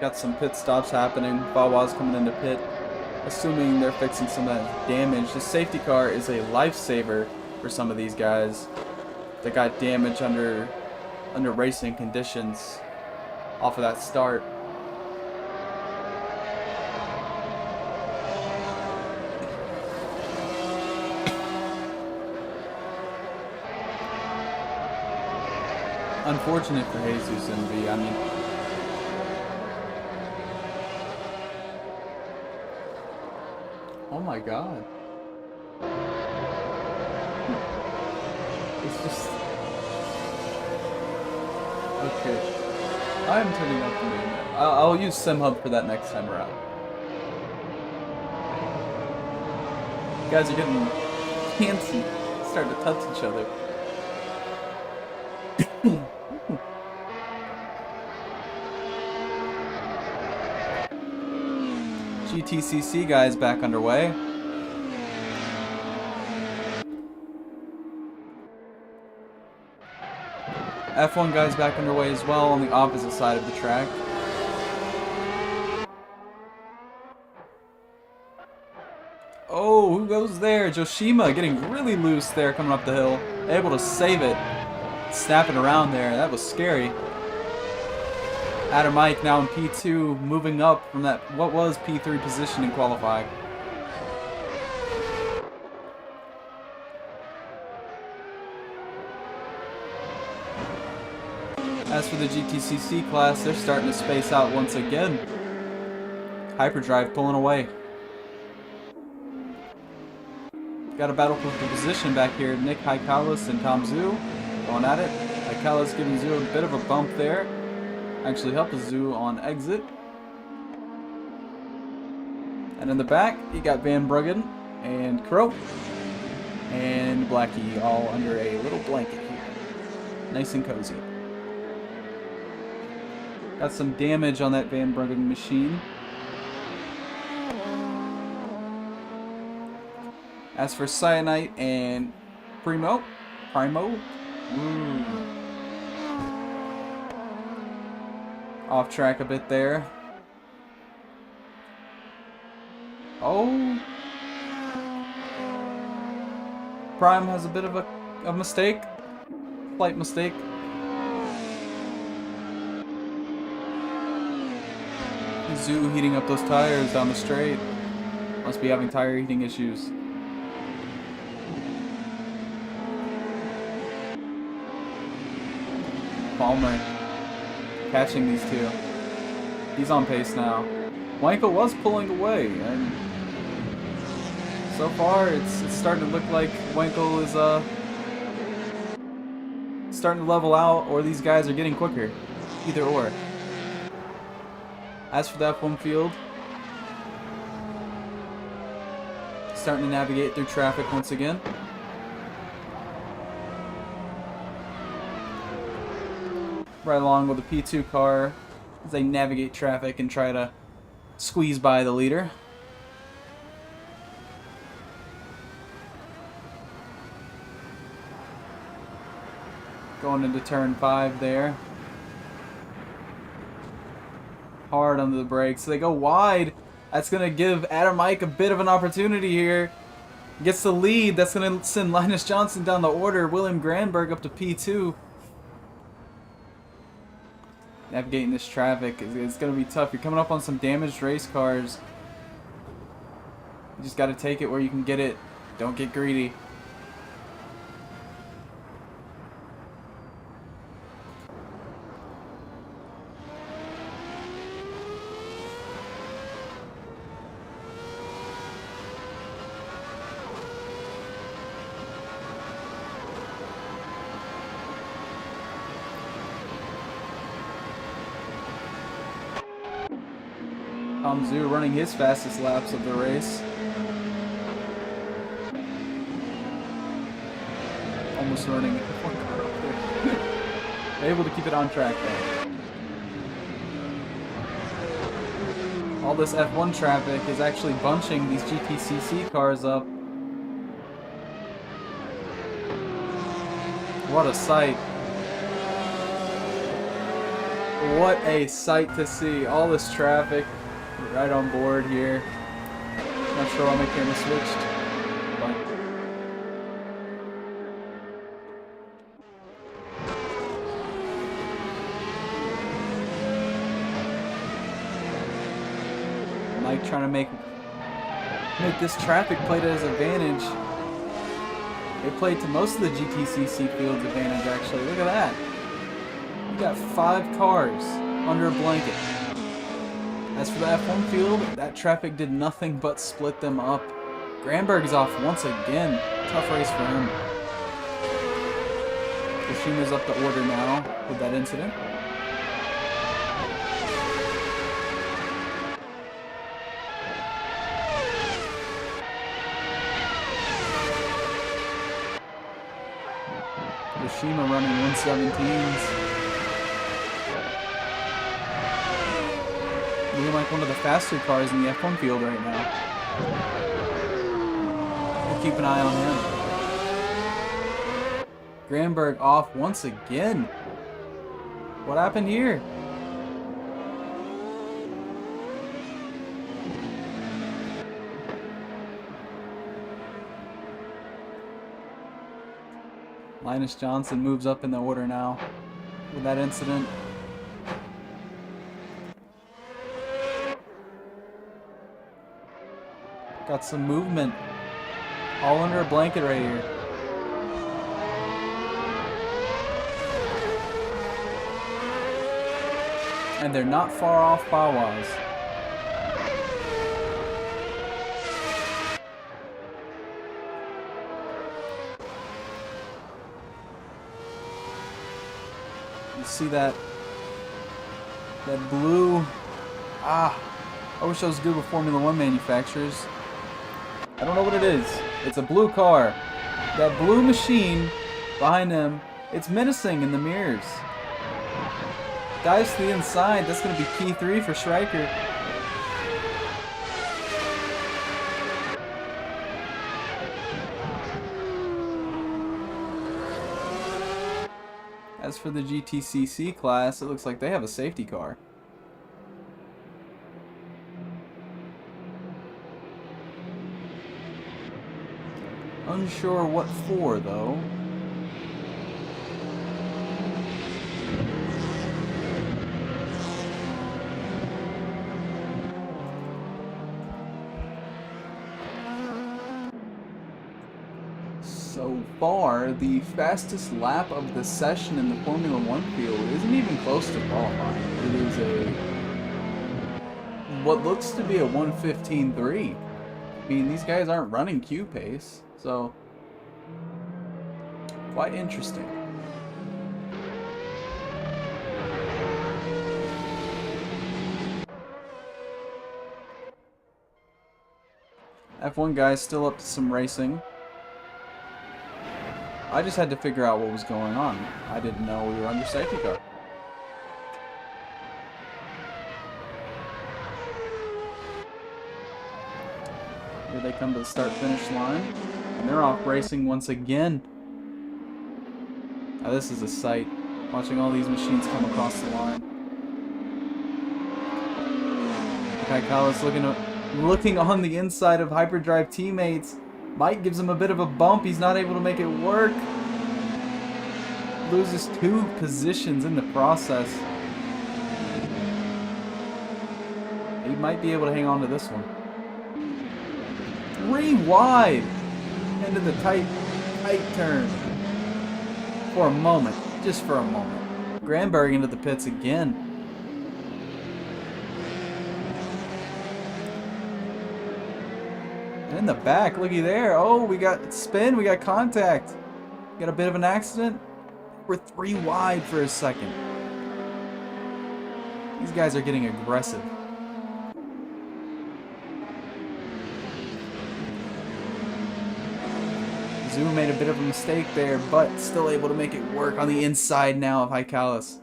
Got some pit stops happening. Vawa's coming into pit, assuming they're fixing some of that damage. The safety car is a lifesaver for some of these guys that got damage under racing conditions off of that start. Unfortunate for Jesus and V. I mean, oh my God. It's just okay. I'm turning up the name. I'll use SimHub for that next time around. You guys are getting fancy, starting to touch each other. GTCC guys back underway. F1 guys back underway as well on the opposite side of the track. Oh, who goes there? Joshima getting really loose there coming up the hill. Able to save it. Snapping around there. That was scary. Adam Mike now in P2, moving up from that what was P3 position in qualifying. As for the GTCC class, they're starting to space out once again. Hyperdrive pulling away. Got a battle for the position back here. Nick Haikalis and Tom Zhu going at it. Haikalis giving Zhu a bit of a bump there. Actually helped Zhu on exit. And in the back, you got Van Bruggen and Crow and Blackie all under a little blanket here. Nice and cozy. Got some damage on that Van Bruggen machine. As for Cyanite and Primo. Off track a bit there. Oh. Prime has a bit of a mistake. Slight mistake. Zoo heating up those tires down the straight. Must be having tire heating issues. Palmer catching these two. He's on pace now. Wankel was pulling away, and so far it's starting to look like Wankel is starting to level out, or these guys are getting quicker. Either or. As for that F1 field, starting to navigate through traffic once again. Right along with the P2 car as they navigate traffic and try to squeeze by the leader. Going into turn 5 there. Hard under the brakes. So they go wide. That's going to give Adam Ike a bit of an opportunity here. Gets the lead. That's going to send Linus Johnson down the order. William Granberg up to P2. Navigating this traffic is going to be tough. You're coming up on some damaged race cars. You just got to take it where you can get it. Don't get greedy. Tom Zhu running his fastest laps of the race. Almost running one car up there. Able to keep it on track though. All this F1 traffic is actually bunching these GTCC cars up. What a sight. What a sight to see. All this traffic right on board here. Not sure why my camera switched. But Mike trying to make this traffic play to his advantage. They played to most of the GTCC field's advantage, actually. Look at that. You got 5 cars under a blanket. As for the F1 field, that traffic did nothing but split them up. Granberg is off once again. Tough race for him. Yoshima's up the order now with that incident. Yoshima running 117s. Looking like one of the faster cars in the F1 field right now. We'll keep an eye on him. Granberg off once again. What happened here? Linus Johnson moves up in the order now with that incident. Got some movement. All under a blanket right here. And they're not far off power-wise. You see that blue. I wish I was good with Formula One manufacturers. I don't know what it is. It's a blue car. That blue machine behind him, it's menacing in the mirrors. Dives to the inside. That's going to be P3 for Schreiker. As for the GTCC class, it looks like they have a safety car. Unsure what for, though. So far, the fastest lap of the session in the Formula One field isn't even close to qualifying. It is what looks to be a 1:15.3. I mean, these guys aren't running Q pace, so quite interesting. F1 guys still up to some racing. I just had to figure out what was going on. I didn't know we were under safety car. Here they come to the start-finish line. And they're off racing once again. Now this is a sight. Watching all these machines come across the line. Kaikalis looking on the inside of Hyperdrive teammates. Mike gives him a bit of a bump. He's not able to make it work. Loses 2 positions in the process. He might be able to hang on to this one. 3 wide into the tight turn. For a moment. Just for a moment. Granberg into the pits again. And in the back, looky there. Oh, we got spin. We got contact. Got a bit of an accident. We're 3 wide for a second. These guys are getting aggressive. Zoom made a bit of a mistake there, but still able to make it work on the inside now of Haikalis.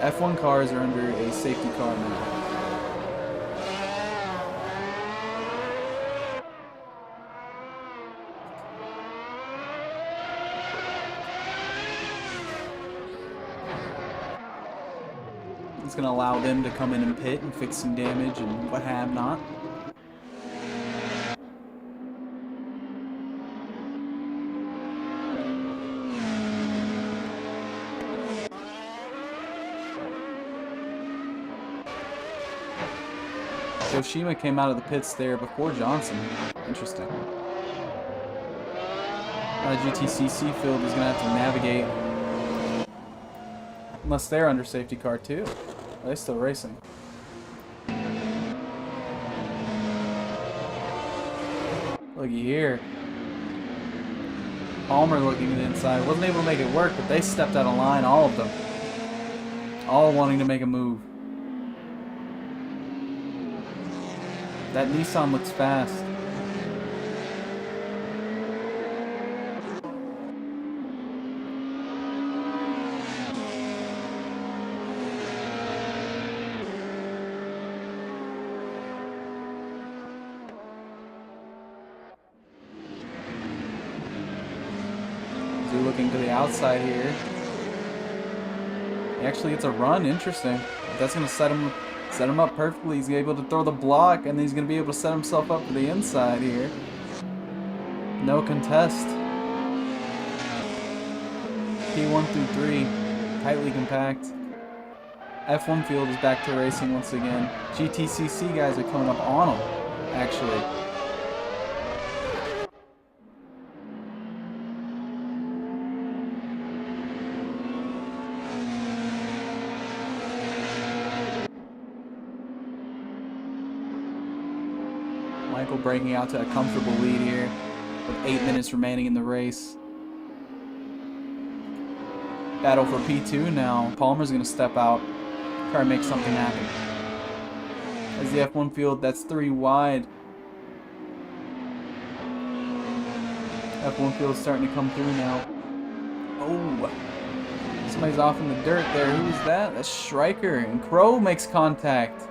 F1 cars are under a safety car now. going to allow them to come in and pit and fix some damage and what have not. Yoshima came out of the pits there before Johnson. Interesting. GTCC field is going to have to navigate. Unless they're under safety car too. Are they still racing? Looky here. Palmer looking to the inside. Wasn't able to make it work, but they stepped out of line, all of them. All wanting to make a move. That Nissan looks fast. Zoo looking to the outside here. Actually, it's a run. Interesting. That's going to set him up perfectly. He's able to throw the block, and he's going to be able to set himself up for the inside here. No contest. P1 through 3, tightly compact. F1 field is back to racing once again. GTCC guys are coming up on them, actually. Michael breaking out to a comfortable lead here with 8 minutes remaining in the race. Battle for P2 now. Palmer's going to step out, try to make something happen. As the F1 field, that's 3 wide. F1 field's starting to come through now. Oh, somebody's off in the dirt there. Who is that? That's Stryker. And Crow makes contact.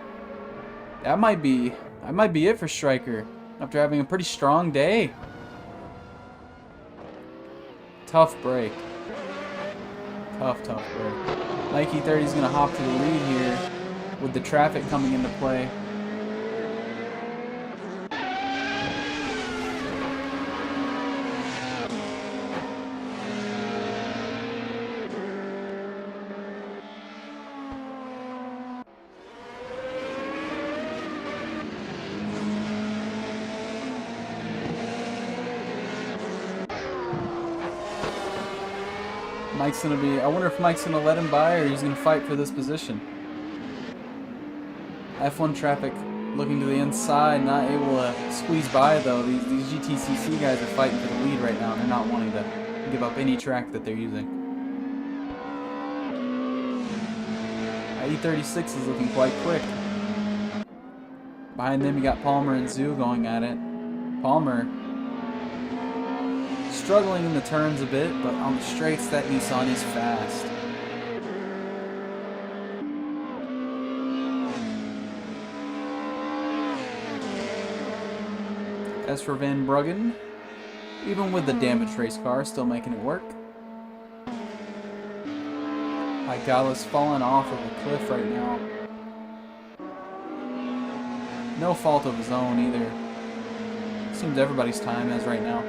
That might be it for Stryker after having a pretty strong day. Tough break. Tough break. Nike 30 is going to hop to the lead here with the traffic coming into play. Mike's gonna be, I wonder if Mike's gonna let him by or he's gonna fight for this position. F1 traffic looking to the inside, not able to squeeze by though. These GTCC guys are fighting for the lead right now. They're not wanting to give up any track that they're using. E36 is looking quite quick. Behind them you got Palmer and Zoo going at it. Palmer struggling in the turns a bit, but on the straights that Nissan is fast. As for Van Bruggen, even with the damaged race car, still making it work. Higala's fallen off of a cliff right now. No fault of his own either. Seems everybody's time as right now.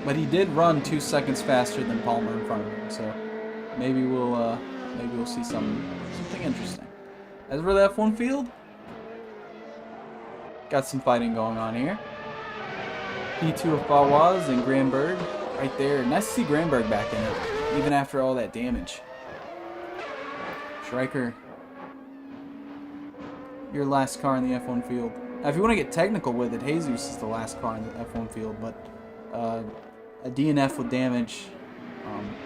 But he did run 2 seconds faster than Palmer in front of him, so maybe we'll see something interesting. As for the F1 field, got some fighting going on here. P2 of Fawaz and Granberg right there. Nice to see Granberg back in it, even after all that damage. Stryker, your last car in the F1 field. Now, if you want to get technical with it, Jesus is the last car in the F1 field, but a DNF with damage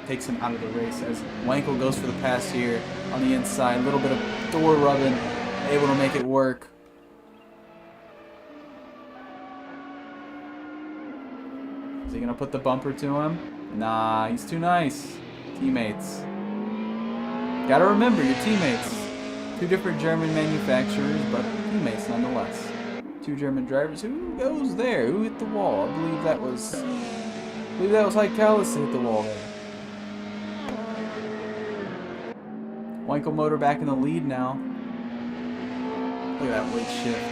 takes him out of the race as Wankel goes for the pass here on the inside. A little bit of door rubbing, able to make it work. Is he going to put the bumper to him? Nah, he's too nice. Teammates. Gotta remember your teammates. 2 different German manufacturers, but teammates nonetheless. 2 German drivers. Who goes there? Who hit the wall? I believe that was Higala's hit the wall there. Wankel Motor back in the lead now. Look at that weight shift.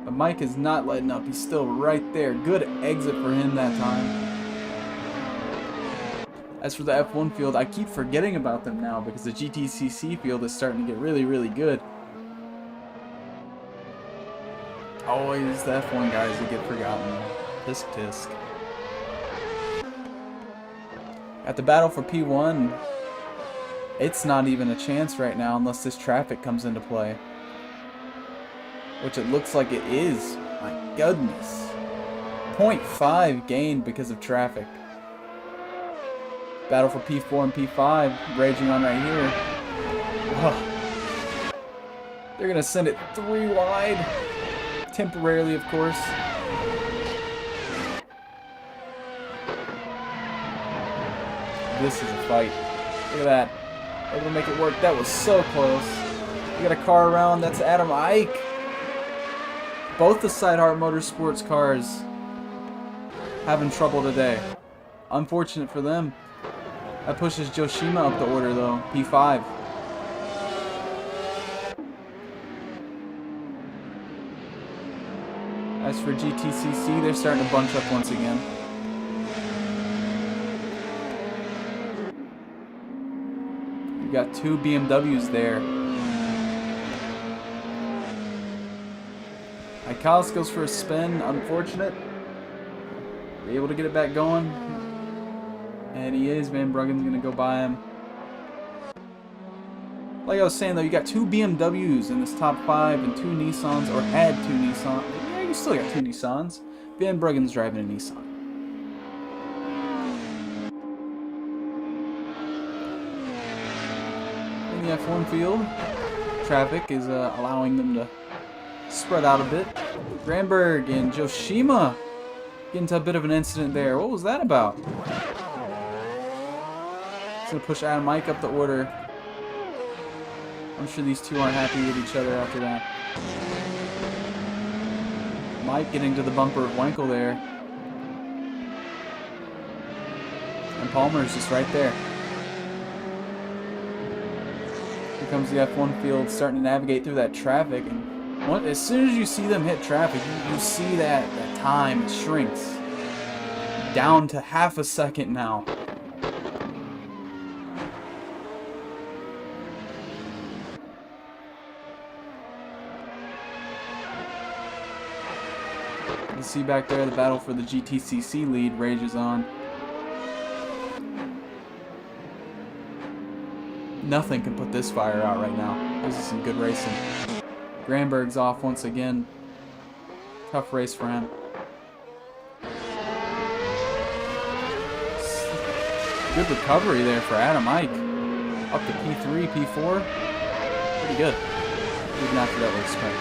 But Mike is not letting up. He's still right there. Good exit for him that time. As for the F1 field, I keep forgetting about them now because the GTCC field is starting to get really, really good. Always the F1 guys that get forgotten. Tisk tisk. At the battle for P1, it's not even a chance right now unless this traffic comes into play. Which it looks like it is. My goodness. 0.5 gained because of traffic. Battle for P4 and P5 raging on right here. Ugh. They're going to send it 3 wide. Temporarily, of course. This is a fight. Look at that. Able to make it work. That was so close. We got a car around. That's Adam Ike. Both the Sideheart Motorsports cars having trouble today. Unfortunate for them. That pushes Joshima up the order though. P5. As for GTCC, they're starting to bunch up once again. We've got 2 BMWs there. Ikalis goes for a spin. Unfortunate. We're able to get it back going. And he is. Van Bruggen's going to go by him. Like I was saying though, you got 2 BMWs in this top 5 and 2 Nissans, or had 2 Nissans. Yeah, you still got 2 Nissans. Van Bruggen's driving a Nissan. In the F1 field, traffic is allowing them to spread out a bit. Granberg and Joshima get into a bit of an incident there. What was that about? It's going to push Adam Mike up the order. I'm sure these two aren't happy with each other after that. Mike getting to the bumper of Wankel there. And Palmer's just right there. Here comes the F1 field starting to navigate through that traffic. And as soon as you see them hit traffic, you see that time shrinks down to half a second now. You see back there the battle for the GTCC lead rages on. Nothing can put this fire out right now. This is some good racing. Granberg's off once again. Tough race for him. Good recovery there for Adam Ike. Up to P3, P4. Pretty good. Even after that little sprint.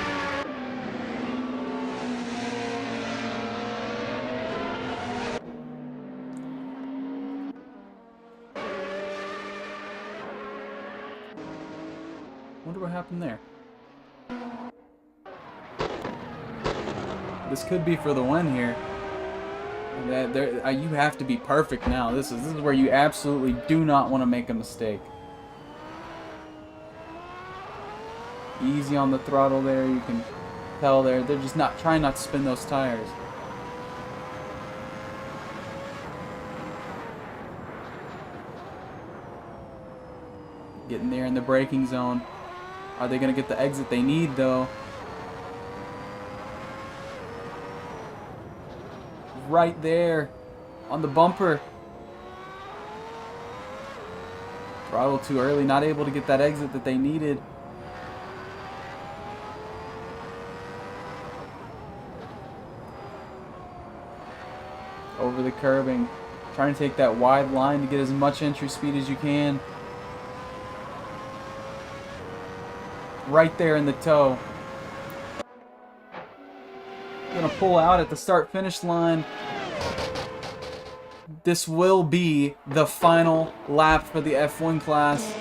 Wonder what happened there. This could be for the win here. You have to be perfect now. This is where you absolutely do not want to make a mistake. Easy on the throttle there. You can tell they're just not trying not to spin those tires. Getting there in the braking zone. Are they going to get the exit they need though? Right there on the bumper. Throttle too early, not able to get that exit that they needed. Over the curbing, trying to take that wide line to get as much entry speed as you can. Right there in the toe. Gonna pull out at the start-finish line. This will be the final lap for the F1 class.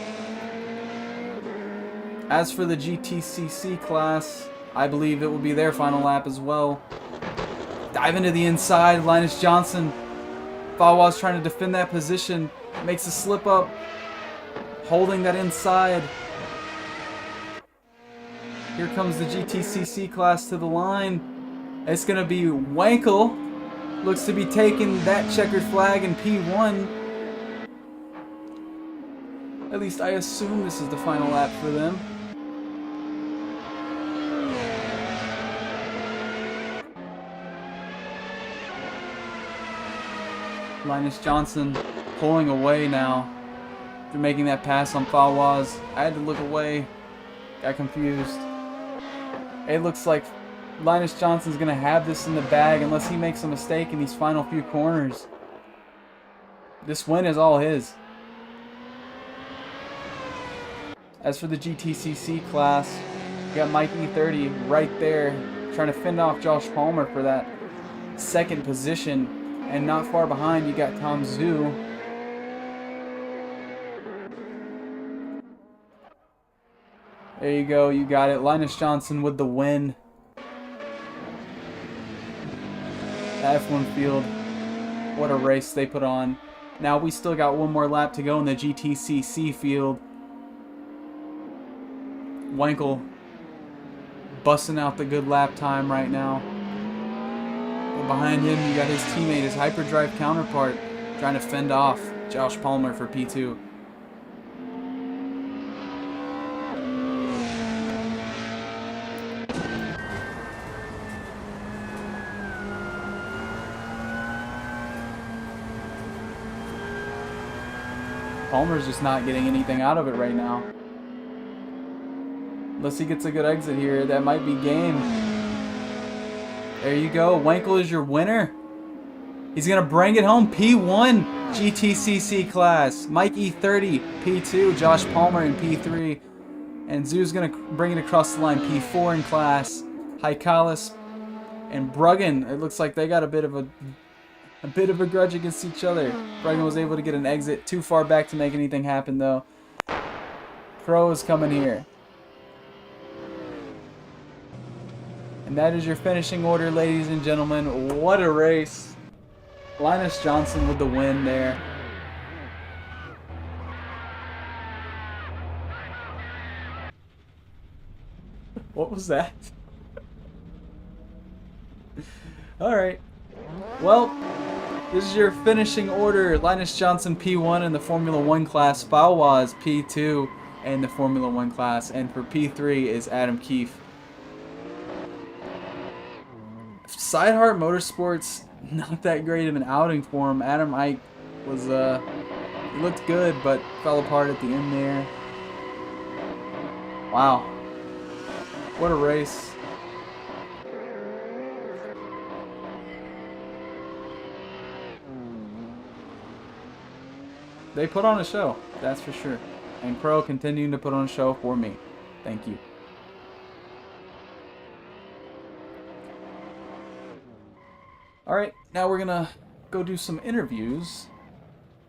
As for the GTCC class, I believe it will be their final lap as well. Dive into the inside, Linus Johnson. Fawaz trying to defend that position. Makes a slip up. Holding that inside. Here comes the GTCC class to the line. It's going to be Wankel. Looks to be taking that checkered flag in P1. At least I assume this is the final lap for them. Linus Johnson pulling away now. After making that pass on Fawaz. I had to look away. Got confused. It looks like Linus Johnson's going to have this in the bag unless he makes a mistake in these final few corners. This win is all his. As for the GTCC class, you got Mike E30 right there trying to fend off Josh Palmer for that second position. And not far behind, you got Tom Zhu. There you go, you got it. Linus Johnson with the win. F1 field, what a race they put on. Now we still got one more lap to go in the GTCC field. Wankel busting out the good lap time right now. But behind him, you got his teammate, his hyperdrive counterpart, trying to fend off Josh Palmer for P2. Palmer's just not getting anything out of it right now. Unless he gets a good exit here, that might be game. There you go. Wankel is your winner. He's going to bring it home. P1 GTCC class. Mike E30, P2. Josh Palmer in P3. And Zoo's going to bring it across the line. P4 in class. Haikalis and Bruggen. It looks like they got a bit of a grudge against each other. Bruggen was able to get an exit. Too far back to make anything happen, though. Crow is coming here. And that is your finishing order, ladies and gentlemen. What a race. Linus Johnson with the win there. What was that? Alright. Well, this is your finishing order. Linus Johnson P1 in the Formula 1 class. Fawaz P2 in the Formula 1 class. And for P3 is Adam Keefe. Sideheart Motorsports, not that great of an outing for him. Adam Ike was, he looked good, but fell apart at the end there. Wow. What a race. They put on a show, that's for sure. And Crow continuing to put on a show for me. Thank you. Alright, now we're gonna go do some interviews.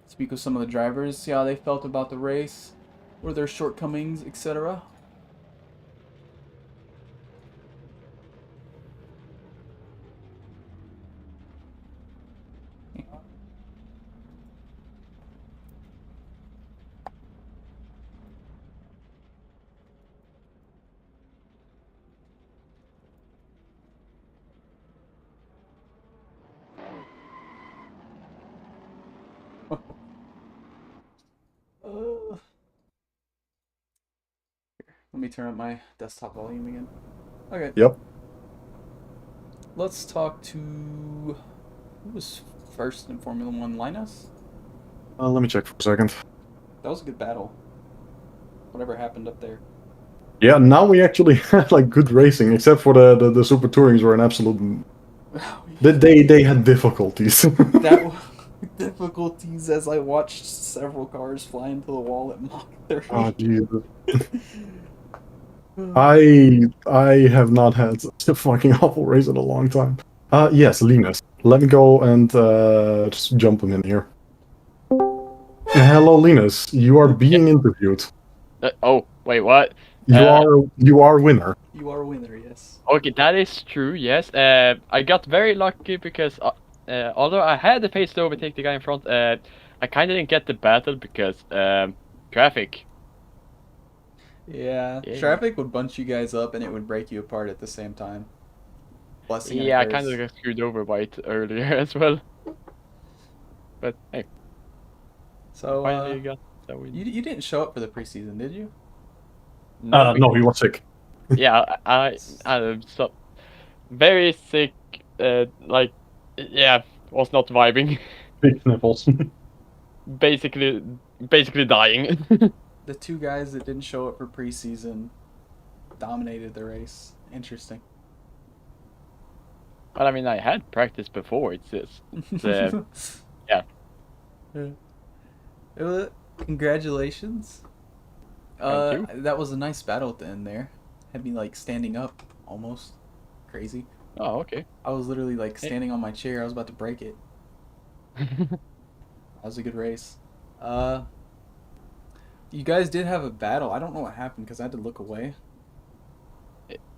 Speak with some of the drivers, see how they felt about the race, what are their shortcomings, etc. Let me turn up my desktop volume again. Okay. Yep. Let's talk to... Who was first in Formula 1? Linus? Let me check for a second. That was a good battle. Whatever happened up there. Yeah, now we actually had like good racing, except for the Super Tourings were an absolute... They had difficulties. That was difficulties as I watched several cars fly into the wall at Mach 30. Oh, Jesus. I have not had such a fucking awful race in a long time. Yes, Linus. Let me go and just jump him in here. Hello, Linus. You are being interviewed. Oh, wait, what? You are winner. You are a winner, yes. Okay, that is true, yes. I got very lucky because although I had the pace to overtake the guy in front, I I kind of didn't get the battle because traffic. Yeah, Yeah. traffic would bunch you guys up and it would break you apart at the same time. Blessing and a Yeah, I curse. kind of got screwed over by it earlier as well. But hey, So, finally got that win. you didn't show up for the preseason, did you? No, No, he was sick. yeah, I'm so very sick. Like, yeah, was not vibing. Big sniffles. basically, basically dying. The two guys that didn't show up for preseason dominated the race. Interesting. But I mean, I had practice before. It's just, yeah. Well, congratulations. Thank you. That was a nice battle at the end there. Had me like standing up almost. Crazy. Oh, okay. I was literally like standing on my chair. I was about to break it. That was a good race. You guys did have a battle. I don't know what happened because I had to look away.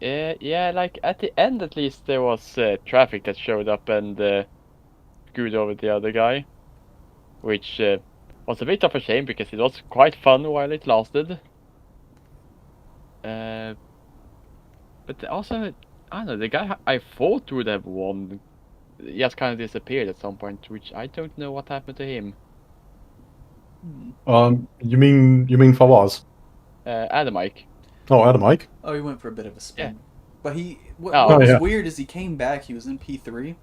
Yeah, like at the end at least there was traffic that showed up and screwed over the other guy, which was a bit of a shame because it was quite fun while it lasted. But also, I don't know, the guy I thought would have won just kind of disappeared at some point, which I don't know what happened to him. You mean Fawaz? Adamike. Oh, Adam Mike. Oh, he went for a bit of a spin. Yeah. But what Oh, was yeah. weird is he came back. He was in P3,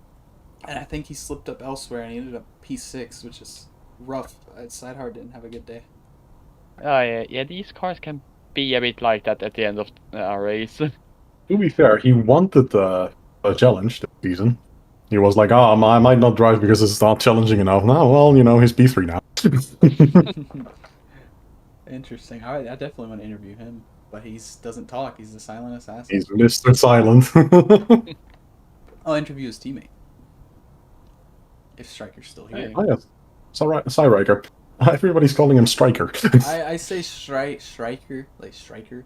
and I think he slipped up elsewhere, and he ended up P6, which is rough. Sidehard didn't have a good day. Oh yeah, these cars can be a bit like that at the end of a race. To be fair, he wanted a challenge this season. He was like, I might not drive because it's not challenging enough. Now, well, he's P3 now. Interesting. I definitely want to interview him, but he doesn't talk. He's a silent assassin. He's Mr. Silent. I'll interview his teammate. If Striker's still here. Oh, yes. Cyriker. Everybody's calling him Striker. I say Striker, like Striker.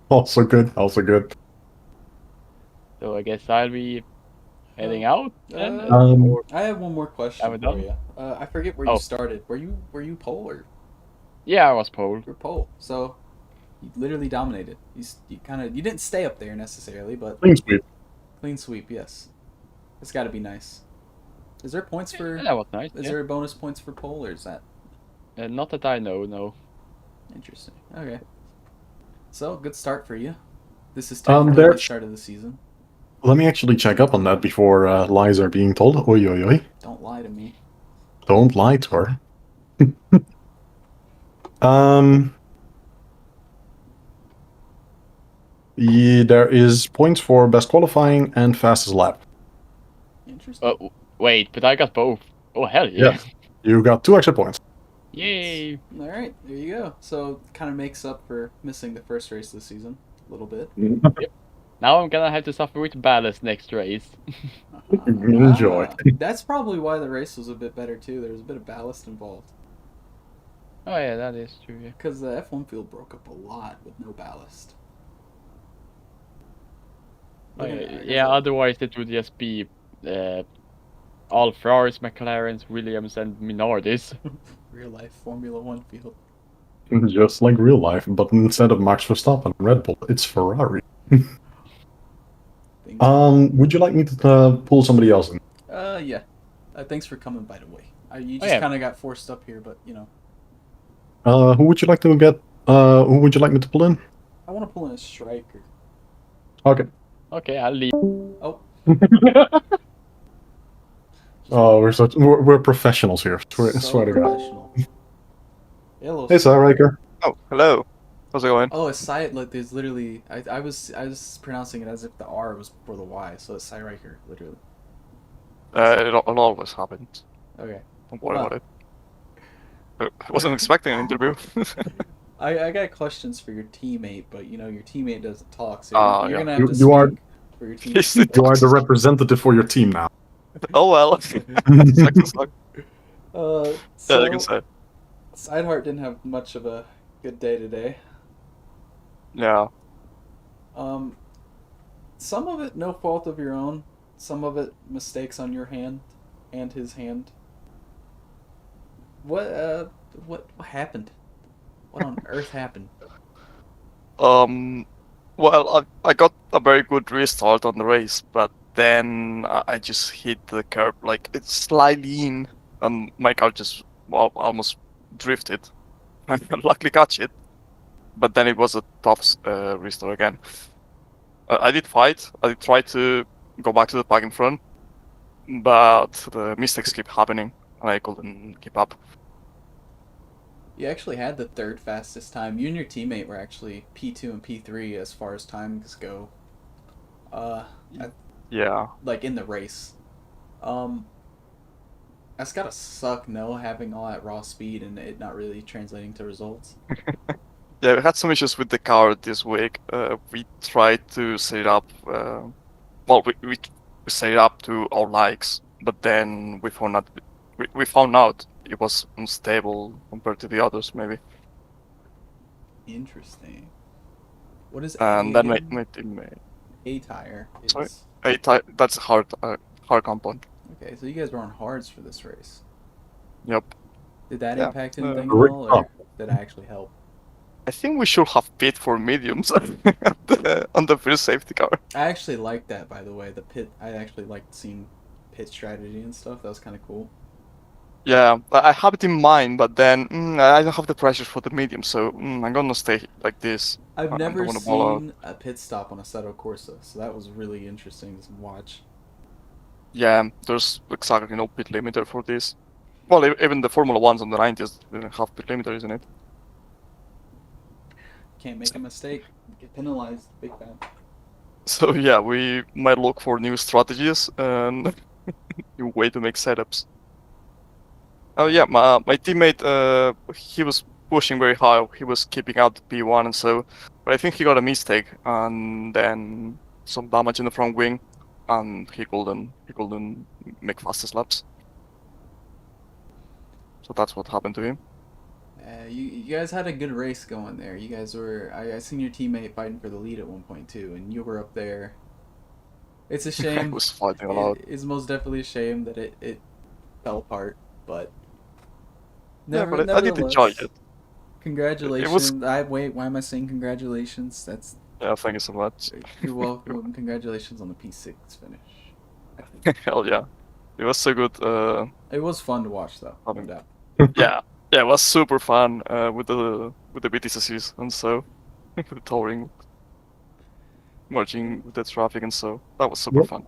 Also good. Also good. So I guess I'll be heading out. Then, I have one more question Are we for done? you. I forget where you started. Were you pole or? Yeah, I was pole. You were pole. So you literally dominated. You didn't stay up there necessarily, but Clean sweep. clean sweep. Yes, it's got to be nice. Is there points for? Yeah, that was nice. Is there bonus points for pole, or is that Not that I know, no. interesting? Okay. So good start for you. This is technically the start of the season. Let me actually check up on that before lies are being told. Oi, oi, oi. Don't lie to me. Don't lie to her. Yeah, there is points for best qualifying and fastest lap. Interesting. Wait, but I got both. Oh, hell yeah. Yes. You got 2 extra points. Yay. All right, there you go. So kind of makes up for missing the first race of the season a little bit. Now I'm gonna have to suffer with ballast next race. Enjoy. That's probably why the race was a bit better too. There was a bit of ballast involved. Oh yeah, that is true, yeah. Because the F1 field broke up a lot with no ballast. Oh, yeah, otherwise it would just be all Ferraris, McLarens, Williams, and Minardis. Real life Formula 1 field. Just like real life, but instead of Max Verstappen and Red Bull, it's Ferrari. Would you like me to pull somebody else in? Yeah. Thanks for coming, by the way. You just kind of got forced up here, but you know. Who would you like to get? Who would you like me to pull in? I want to pull in a striker. Okay. Okay, I'll leave. Oh. Oh, we're professionals here. Swear to God. Professional. Hello. Hey, Riker. Oh, hello. How's it going? Oh, it's there's literally I was pronouncing it as if the R was before the Y, so it's Cyriker, literally. It always happens. Okay. Don't worry about it. I wasn't expecting an interview. I got questions for your teammate, but you know your teammate doesn't talk, so you're gonna have to you are speak for your teammate. you are the representative for your team now. Oh well. Suck. So I can say. Sideheart didn't have much of a good day today. Yeah. Some of it no fault of your own. Some of it mistakes on your hand and his hand. What happened? What on earth happened? Well, I got a very good restart on the race, but then I just hit the curb like it's slightly in, and my car just almost drifted. I luckily catch it, but then it was a tough restart again. I did fight. I did try to go back to the pack in front, but the mistakes keep happening, and I couldn't keep up. You actually had the third fastest time. You and your teammate were actually P2 and P3 as far as times go. Yeah. Like in the race. That's gotta suck, no, having all that raw speed and it not really translating to results. Yeah, we had some issues with the car this week. We tried to set it up. Well, we set it up to our likes, but then we found out it was unstable compared to the others, maybe. Interesting. What is And A then again? my teammate. A tire is... Sorry? That's a hard compound. Okay, so you guys were on hards for this race. Yep. Did that Yeah, impact anything at great all, job. or did that actually help? I think we should have pit for mediums on the first safety car. I actually liked that, by the way. The pit, I actually liked seeing pit strategy and stuff. That was kind of cool. Yeah, I have it in mind, but then I don't have the pressure for the medium, so I'm gonna stay like this. I've I never don't wanna ball out. seen a pit stop on a Assetto Corsa, so that was really interesting to watch. Yeah, there's exactly no pit limiter for this. Well, even the Formula 1s on the 90s didn't have pit limiter, isn't it? Can't make a mistake. Get penalized big time. So yeah, we might look for new strategies and new way to make setups. Oh yeah, my teammate, he was pushing very high. He was keeping out the P1 and so, but I think he got a mistake and then some damage in the front wing, and he couldn't make fastest laps. So that's what happened to him. You guys had a good race going there. You guys were... I seen your teammate fighting for the lead at one point too, and you were up there. It's a shame. I was fighting a lot. It's most definitely a shame that it fell apart, but... Yeah, but I did enjoy it. Congratulations. Wait, why am I saying congratulations? That's... Yeah, thank you so much. You're welcome. Congratulations on the P6 finish. Hell yeah. It was so good. It was fun to watch though, no doubt. Yeah, it was super fun with the GTCCs and so with the touring, merging with the traffic and so that was super fun.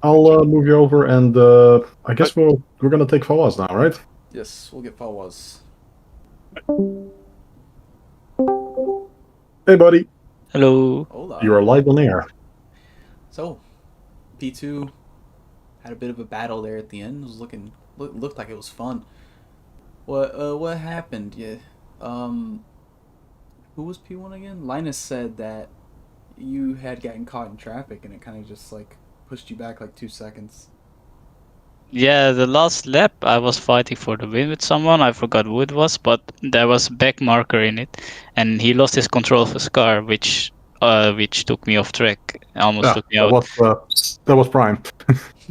I'll move you over, and I guess we're gonna take Fawaz now, right? Yes, we'll get Fawaz. Hey, buddy. Hello. Hola. You are live on air. So, P2 had a bit of a battle there at the end. It was looked like it was fun. What happened? Yeah. Who was P1 again? Linus said that you had gotten caught in traffic and it kind of just like pushed you back like 2 seconds. Yeah, the last lap I was fighting for the win with someone. I forgot who it was, but there was a back marker in it, and he lost his control of his car, which took me off track. Almost took me out. That was Prime.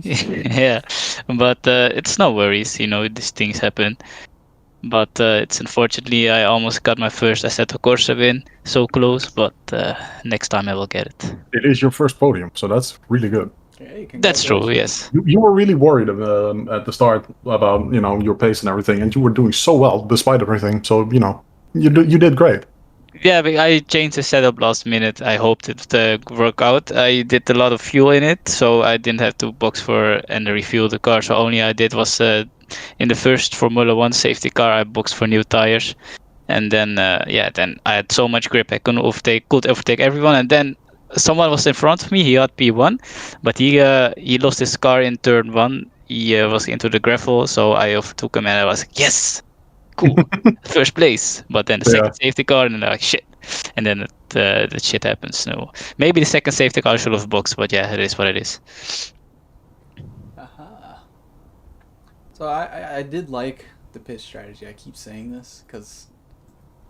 Yeah, but it's no worries. You know, these things happen. But it's unfortunately I almost got my first Assetto Corsa win. So close, but next time I will get it. It is your first podium, so that's really good. Hey, That's true, yes. You were really worried at the start about your pace and everything, and you were doing so well despite everything. So you did great. Yeah, but I changed the setup last minute. I hoped it would work out. I did a lot of fuel in it, so I didn't have to box for and refuel the car. So only I did was in the first Formula 1 safety car, I boxed for new tires, and then then I had so much grip I could overtake everyone, and then someone was in front of me. He had P1, but he lost his car in turn 1. He was into the gravel, so I overtook him, and I was like, yes, cool, first place. But then the second safety car, and I'm like, shit. And then the shit happens. No, maybe the second safety car should have boxed, but yeah, it is what it is. Aha. So I did like the pit strategy. I keep saying this because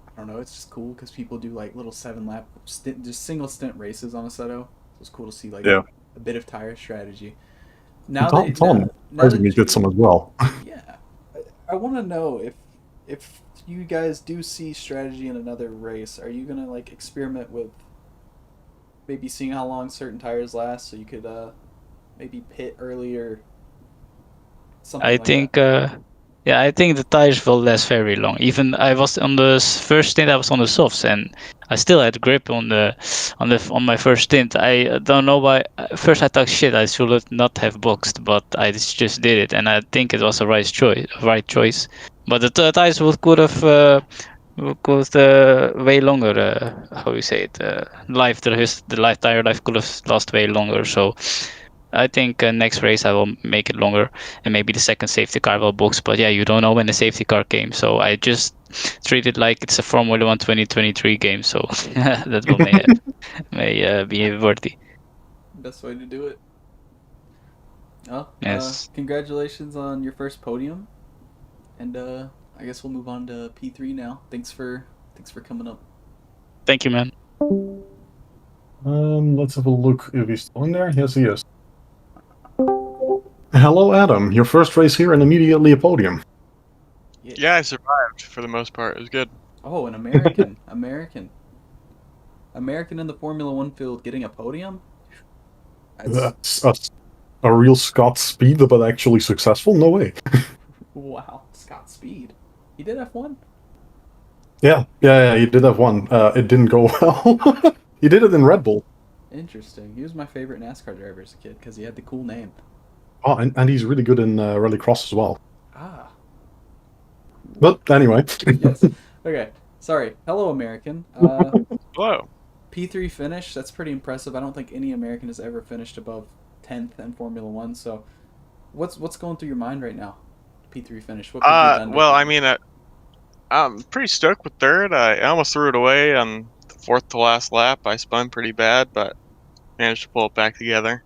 I don't know, it's just cool because people do like little 7-lap just single stint races on Assetto. So it's cool to see like a bit of tire strategy. Now Tom that did some as well. yeah, I want to know if you guys do see strategy in another race, are you gonna like experiment with maybe seeing how long certain tires last, so you could maybe pit earlier, something I like think, that? yeah, I think the tires will last very long. Even I was on the first stint, I was on the softs, and I still had grip on my first stint. I don't know why. First, I thought, shit, I should not have boxed, but I just did it, and I think it was a right choice. Right choice. But the tires could way longer. How you say it? The life tire life could have last way longer. So I think next race I will make it longer, and maybe the second safety car will box. But yeah, you don't know when the safety car came, so I just treat it like it's a Formula 1 2023 game. So that will may be worthy. Best way to do it. Oh, Yes. congratulations on your first podium, and I guess we'll move on to P3 now. Thanks for coming up. Thank you, man. Let's have a look if he's still in there. Yes, he is. Hello, Adam. Your first race here and immediately a podium. Yeah, I survived for the most part. It was good. Oh, an American, American in the Formula One field getting a podium. That's a real Scott Speed, but actually successful? No way. Wow, Scott Speed. He did F1? Yeah, he did have one. It didn't go well. He did it in Red Bull. Interesting. He was my favorite NASCAR driver as a kid because he had the cool name. Oh, and he's really good in rallycross as well. Ah. But anyway. Yes. Okay. Sorry. Hello, American. Hello. P3 finish. That's pretty impressive. I don't think any American has ever finished above 10th in Formula One. So, what's going through your mind right now? P3 finish. What could you have done well, I differently? mean, I'm pretty stoked with third. I almost threw it away on the fourth to last lap. I spun pretty bad, but managed to pull it back together.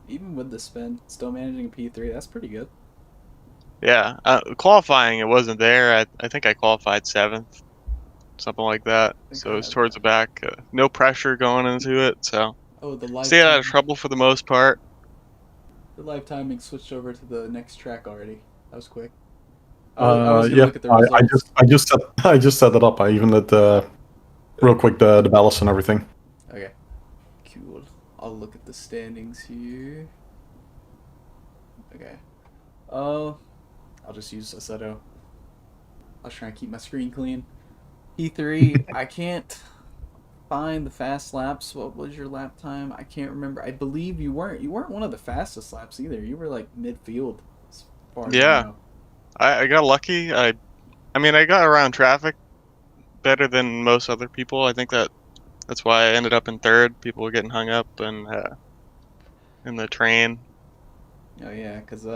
Even with the spin, still managing a P3. That's pretty good. Yeah, qualifying, it wasn't there. I think I qualified 7th, something like that. So it was towards the back. No pressure going into it, so Oh, the live stayed out of timing. trouble for the most part. The live timing switched over to the next track already. That was quick. I was gonna Yeah, look at the results. I just set it up. I even did real quick the ballast and everything. Okay, cool. I'll look at the standings here. Okay. I'll just use Assetto. I was trying to keep my screen clean. P3, I can't find the fast laps. What was your lap time? I can't remember. I believe you weren't one of the fastest laps either. You were like midfield as far as I Yeah, know. I got lucky. I mean, I got around traffic better than most other people. I think that's why I ended up in third. People were getting hung up and in the train. Oh yeah, because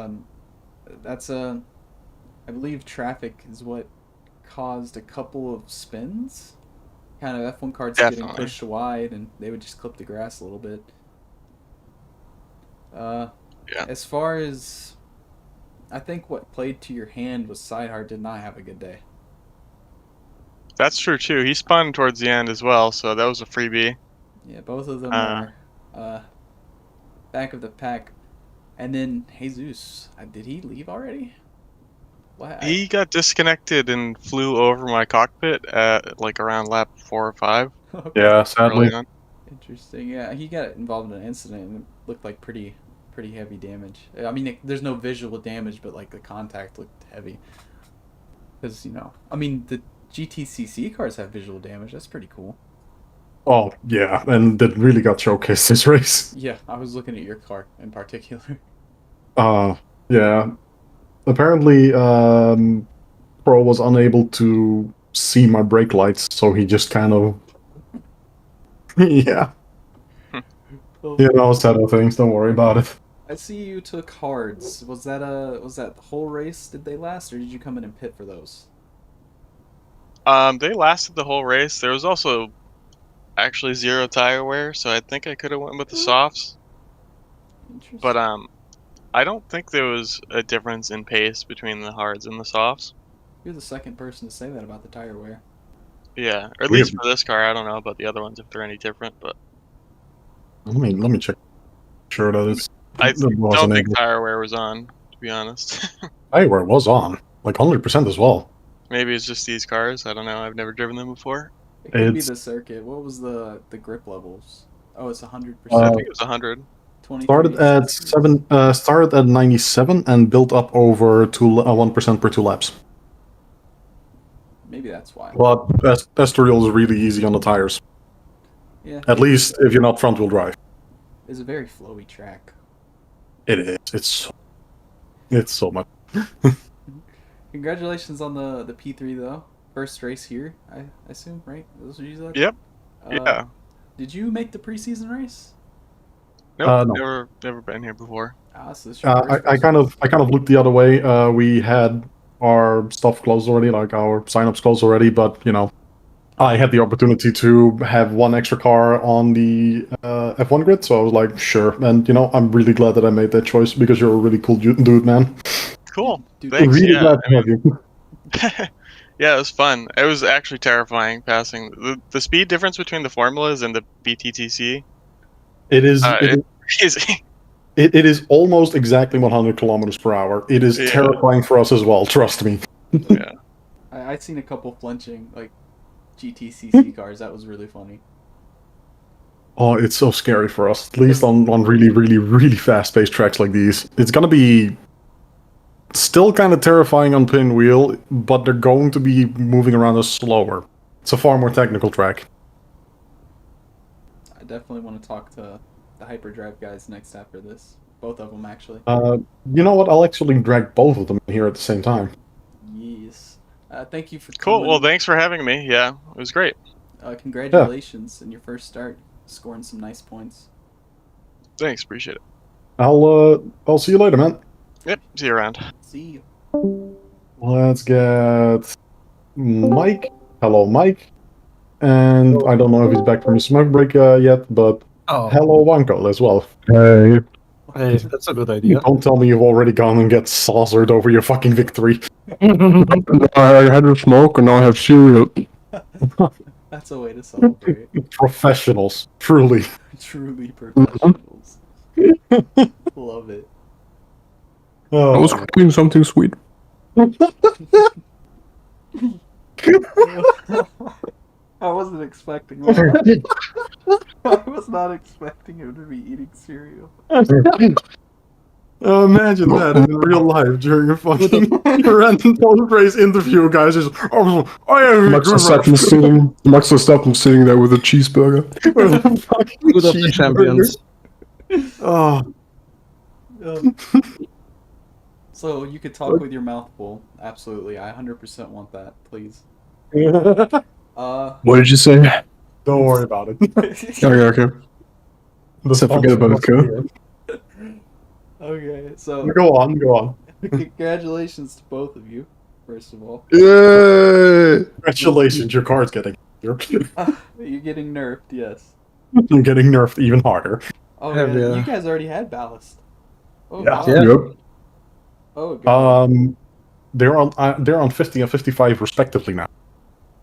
that's I believe traffic is what caused a couple of spins. Kind of F1 carts getting Definitely. pushed wide, and they would just clip the grass a little bit. Yeah. As far as I think what played to your hand was Sidehard did not have a good day. That's true too. He spun towards the end as well, so that was a freebie. Yeah, both of them are back of the pack. And then Jesus, did he leave already? What? He got disconnected and flew over my cockpit at like around lap 4 or 5. Okay. Yeah, sadly. Early on. Interesting. Yeah, he got involved in an incident and it looked like pretty heavy damage. I mean, there's no visual damage, but like the contact looked heavy. Because I mean, the GTCC cars have visual damage. That's pretty cool. Oh yeah, and that really got showcased this race. Yeah, I was looking at your car in particular. Yeah. Apparently, Pro was unable to see my brake lights, so he just kind of, yeah. Set of things. Don't worry about it. I see you took hards. Was that the whole race? Did they last, or did you come in and pit for those? They lasted the whole race. There was also actually 0 tire wear, so I think I could have went with the softs. Interesting. But I don't think there was a difference in pace between the hards and the softs. You're the second person to say that about the tire wear. Yeah, or at least for this car. I don't know about the other ones if they're any different, but Let me check. Sure that it's. I don't think tire wear was on be honest. Hey, where it was on. Like 100% as well. Maybe it's just these cars. I don't know. I've never driven them before. It could be It's- the circuit. What was the grip levels? Oh, it's 100%. I think it was 100. 23. Started at 97 and built up over 1% per 2 laps. Maybe that's why. But Estoril is really easy on the tires. Yeah. At least if you're not front wheel drive. It's a very flowy track. It is. It's so much. Congratulations on the P3 though. First race here, I assume, right? Those are you said? Yep. Yeah. Did you make the preseason race? Nope. No. Never been here before. So this is your first I kind of looked the other way. We had our stuff closed already, like our signups closed already, but you know, I had the opportunity to have one extra car on the F1 grid, so I was like, sure. And you know, I'm really glad that I made that choice because you're a really cool dude, man. Cool. Dude, Thanks. Really Yeah. glad to have you. Yeah, it was fun. It was actually terrifying passing the speed difference between the formulas and the BTTC. It is. Crazy. It is almost exactly 100 kilometers per hour. It is terrifying for us as well. Trust me. Yeah. I'd seen a couple flinching like GTCC cars. That was really funny. Oh, it's so scary for us. At least on really, really, really fast-paced tracks like these. It's gonna be still kind of terrifying on pinwheel, but they're going to be moving around us slower. It's a far more technical track. I definitely want to talk to the hyperdrive guys next after this. Both of them, actually. You know what? I'll actually drag both of them here at the same time. Yes. Thank you for Cool. coming. Well, thanks for having me. Yeah, it was great. Congratulations in your first start, scoring some nice points. Thanks. Appreciate it. I'll see you later, man. Yep. See you around. See you. Let's get Mike. Hello, Mike. And I don't know if he's back from his smoke break yet, but hello, Wanko, as well. Hey. Hey, that's a good idea. Don't tell me you've already gone and get saucered over your fucking victory. I had a smoke and now I have cereal. That's a way to celebrate. Professionals, truly. Truly professionals. Love it. I was cooking something sweet. I wasn't expecting that. I was not expecting him to be eating cereal. Imagine that in real life during a fucking random post race interview, guys. Just, Max Verstappen sitting there with a cheeseburger. Good of the champions. Oh. So you could talk with your mouth full. Absolutely. I 100% want that, please. What did you say? Don't worry about it. Okay. Let's forget about it, Kurt. Okay, so Go on. Congratulations to both of you, first of all. Yay! Congratulations, your car's getting You're getting nerfed, yes. You're getting nerfed even harder. Oh, Have yeah. ya? You guys already had ballast. Oh, Yeah. wow. Yep. Oh, God. They're on 50 and 55 respectively now.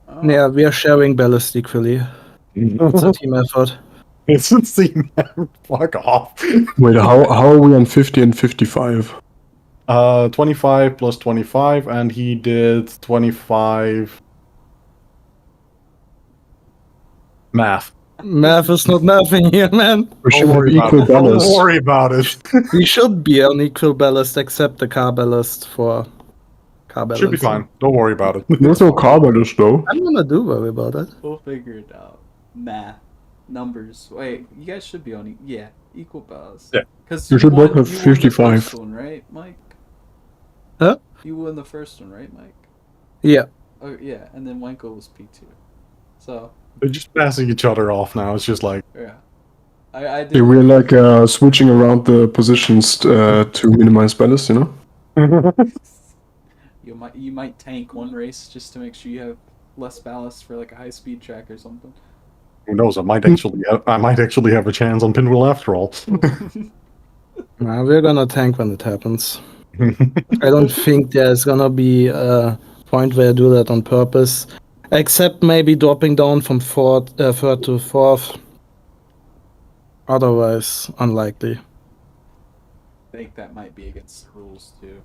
Oh. Yeah, we are sharing ballast equally. It's a team effort. It's insane, man. Fuck off. Wait, how are we on 50 and 55? 25 plus 25, and he did 25. Math. Math is not nothing here, man. We should Don't have worry about equal it. ballast. Don't worry about it. We should be on equal ballast except the car ballast for car ballast. Should be fine. Don't worry about it. There's no car ballast though. I'm gonna do worry about it. We'll figure it out. Math. Numbers. Wait, you guys should be on equal ballast. Yeah. Because You should both have you won 55. the first one, right, Mike? Huh? You won the first one, right, Mike? Yeah. Oh, yeah, and then Wenko was P2. So, They're just passing each other off now. It's just like... yeah. I did... Yeah, we're like switching around the positions to minimize ballast, you know? You might tank one race just to make sure you have less ballast for like a high speed track or something. Who knows? I might actually have a chance on pinwheel after all. Nah, we're gonna tank when it happens. I don't think there's gonna be a point where I do that on purpose. Except maybe dropping down from third to fourth. Otherwise, unlikely. think that might be against the rules too.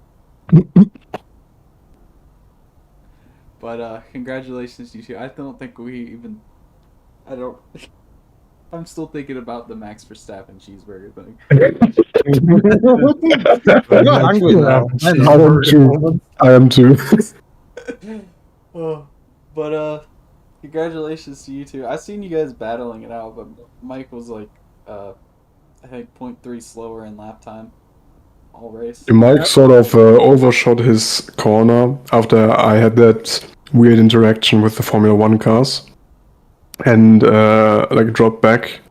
But congratulations, you two. I don't think we even. I don't. I'm still thinking about the Max Verstappen cheeseburger thing. You're hungry now. I am too. But congratulations to you two. I've seen you guys battling it out, but Mike was like, I think 0.3 slower in lap time all race. Mike sort of overshot his corner after I had that weird interaction with the Formula 1 cars and like dropped back.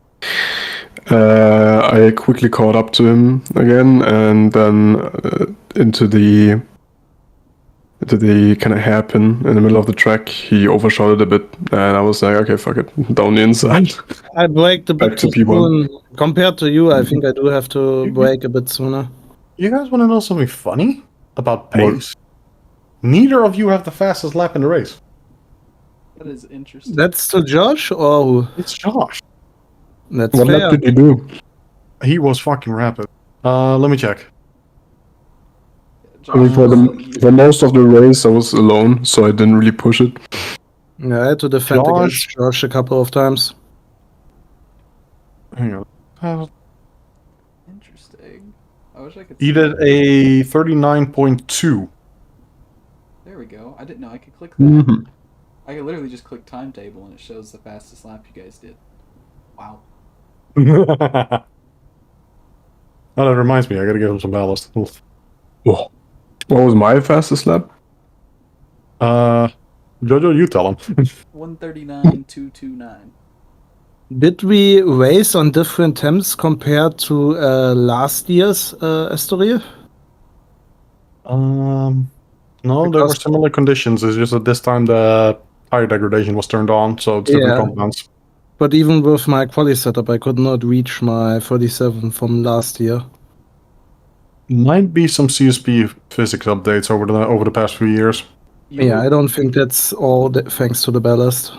I quickly caught up to him again and then into the kind of hairpin in the middle of the track. He overshot it a bit and I was like, okay, fuck it, down the inside. I braked a bit Back to too P1. soon. Compared to you, I think I do have to brake a bit sooner. You guys want to know something funny about pace? Neither of you have the fastest lap in the race. That is interesting. That's to Josh or who? It's Josh. That's What fair. lap did he do? He was fucking rapid. Let me check. I mean, for most of the race, I was alone, so I didn't really push it. Yeah, I had to defend against Josh a couple of times. Hang on. Interesting. I wish I could. He did a 39.2. There we go. I didn't know I could click that. Mhm. I could literally just click timetable and it shows the fastest lap you guys did. Wow. Oh, that reminds me, I gotta give him some ballast. What was my fastest lap? Jojo, you tell him. 139.229. Did we race on different temps compared to last year's Estoril? No, there were similar conditions. It's just that this time the tire degradation was turned on, so it's different compounds. But even with my quali setup, I could not reach my 47 from last year. Might be some CSP physics updates over the past few years. Yeah, I don't think that's all thanks to the ballast.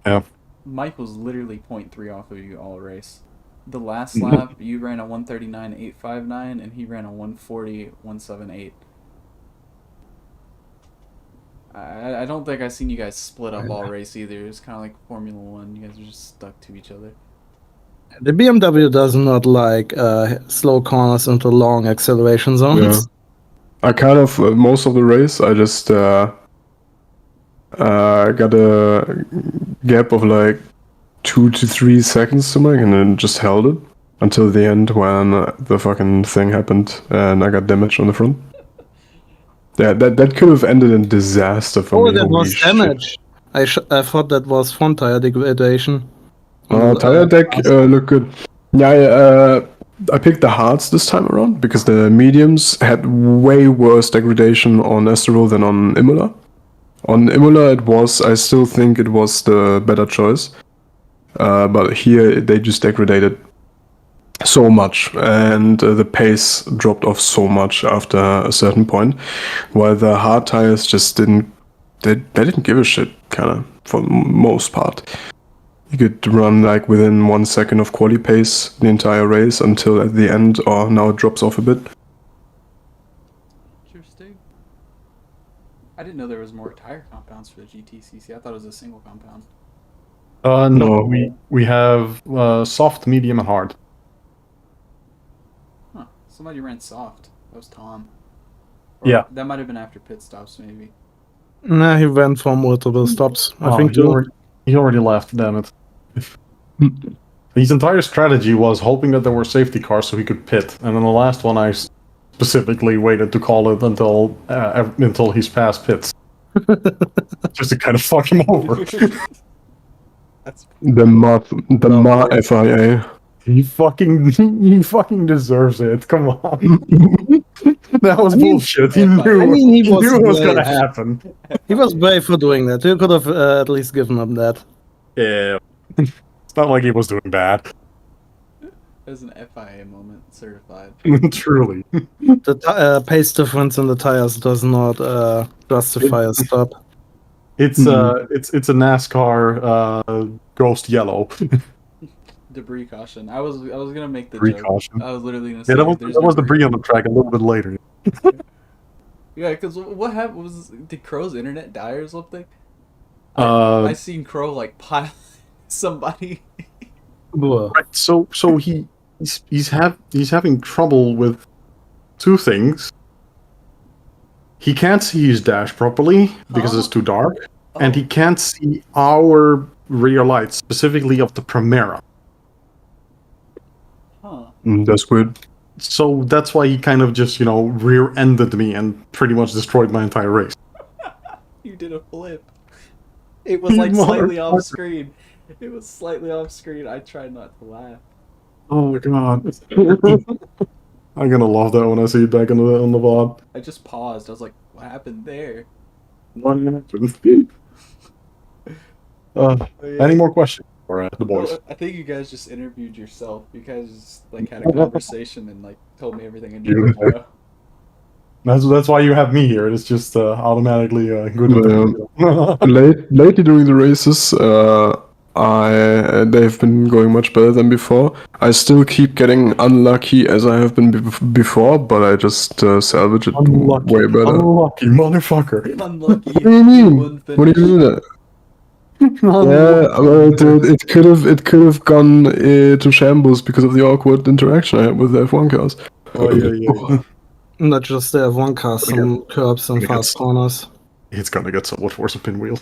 Yeah. Mike was literally 0.3 off of you all race. The last lap, you ran a 139.859, and he ran a 140.178. I don't think I've seen you guys split up all race either. It was kind of like Formula 1. You guys were just stuck to each other. The BMW does not like slow corners into long acceleration zones. Yeah. I kind of, most of the race, I just got a gap of like 2 to 3 seconds to Mike and then just held it until the end when the fucking thing happened and I got damage on the front. Yeah, that could have ended in disaster for me. Oh, that was damage. I thought that was front tire degradation. Tire deck looked good. Yeah, I picked the hards this time around because the mediums had way worse degradation on Estoril than on Imola. On Imola, I still think it was the better choice. But here, they just degraded so much, and the pace dropped off so much after a certain point, while the hard tires just didn't give a shit, kind of, for the most part. You could run like within 1 second of quali pace the entire race until at the end, or now it drops off a bit. Interesting. I didn't know there was more tire compounds for the GTCC. I thought it was a single compound. No, we have soft, medium, and hard. Huh. Somebody ran soft. That was Tom. Yeah. That might have been after pit stops, maybe. Nah, he went for multiple stops. I think he already left, damn it. His entire strategy was hoping that there were safety cars so he could pit, and then the last one I specifically waited to call it until he's past pits. Just to kind of fuck him over. The Ma FIA. He fucking deserves it. Come on. That was bullshit. He knew it was gonna happen. He was brave for doing that. You could have at least given him that. Yeah. It's not like he was doing bad. It was an FIA moment, certified. Truly. The pace difference in the tires does not justify a stop. It's a NASCAR ghost yellow. Debris caution. I was gonna make the Debris joke. caution. I was literally gonna say Yeah, that there's was debris on the track a little bit later. Yeah, because what happened was, did Crow's internet die or something? I seen Crow like pile somebody. Right. So he's having trouble with two things. He can't see his dash properly because it's too dark, and he can't see our rear lights, specifically of the Primera. Huh. That's weird. So that's why he kind of just, rear-ended me and pretty much destroyed my entire race. You did a flip. It was like slightly off screen. It was slightly off screen. I tried not to laugh. Oh my god. I'm gonna love that when I see it back on the VOD. I just paused. I was like, what happened there? What happened? Any more questions for the boys? Well, I think you guys just interviewed yourself. You guys just like had a conversation and like told me everything I needed to know. That's why you have me here. It's just automatically good. Lately during the races, they've been going much better than before. I still keep getting unlucky as I have been before, but I just salvage it way better. Unlucky motherfucker. Unlucky. What do you mean? What do you mean that? It could have gone to shambles because of the awkward interaction I had with the F1 cars. Oh yeah. Not just the F1 cars, some curbs and fast corners. It's gonna get so much worse of pinwheel.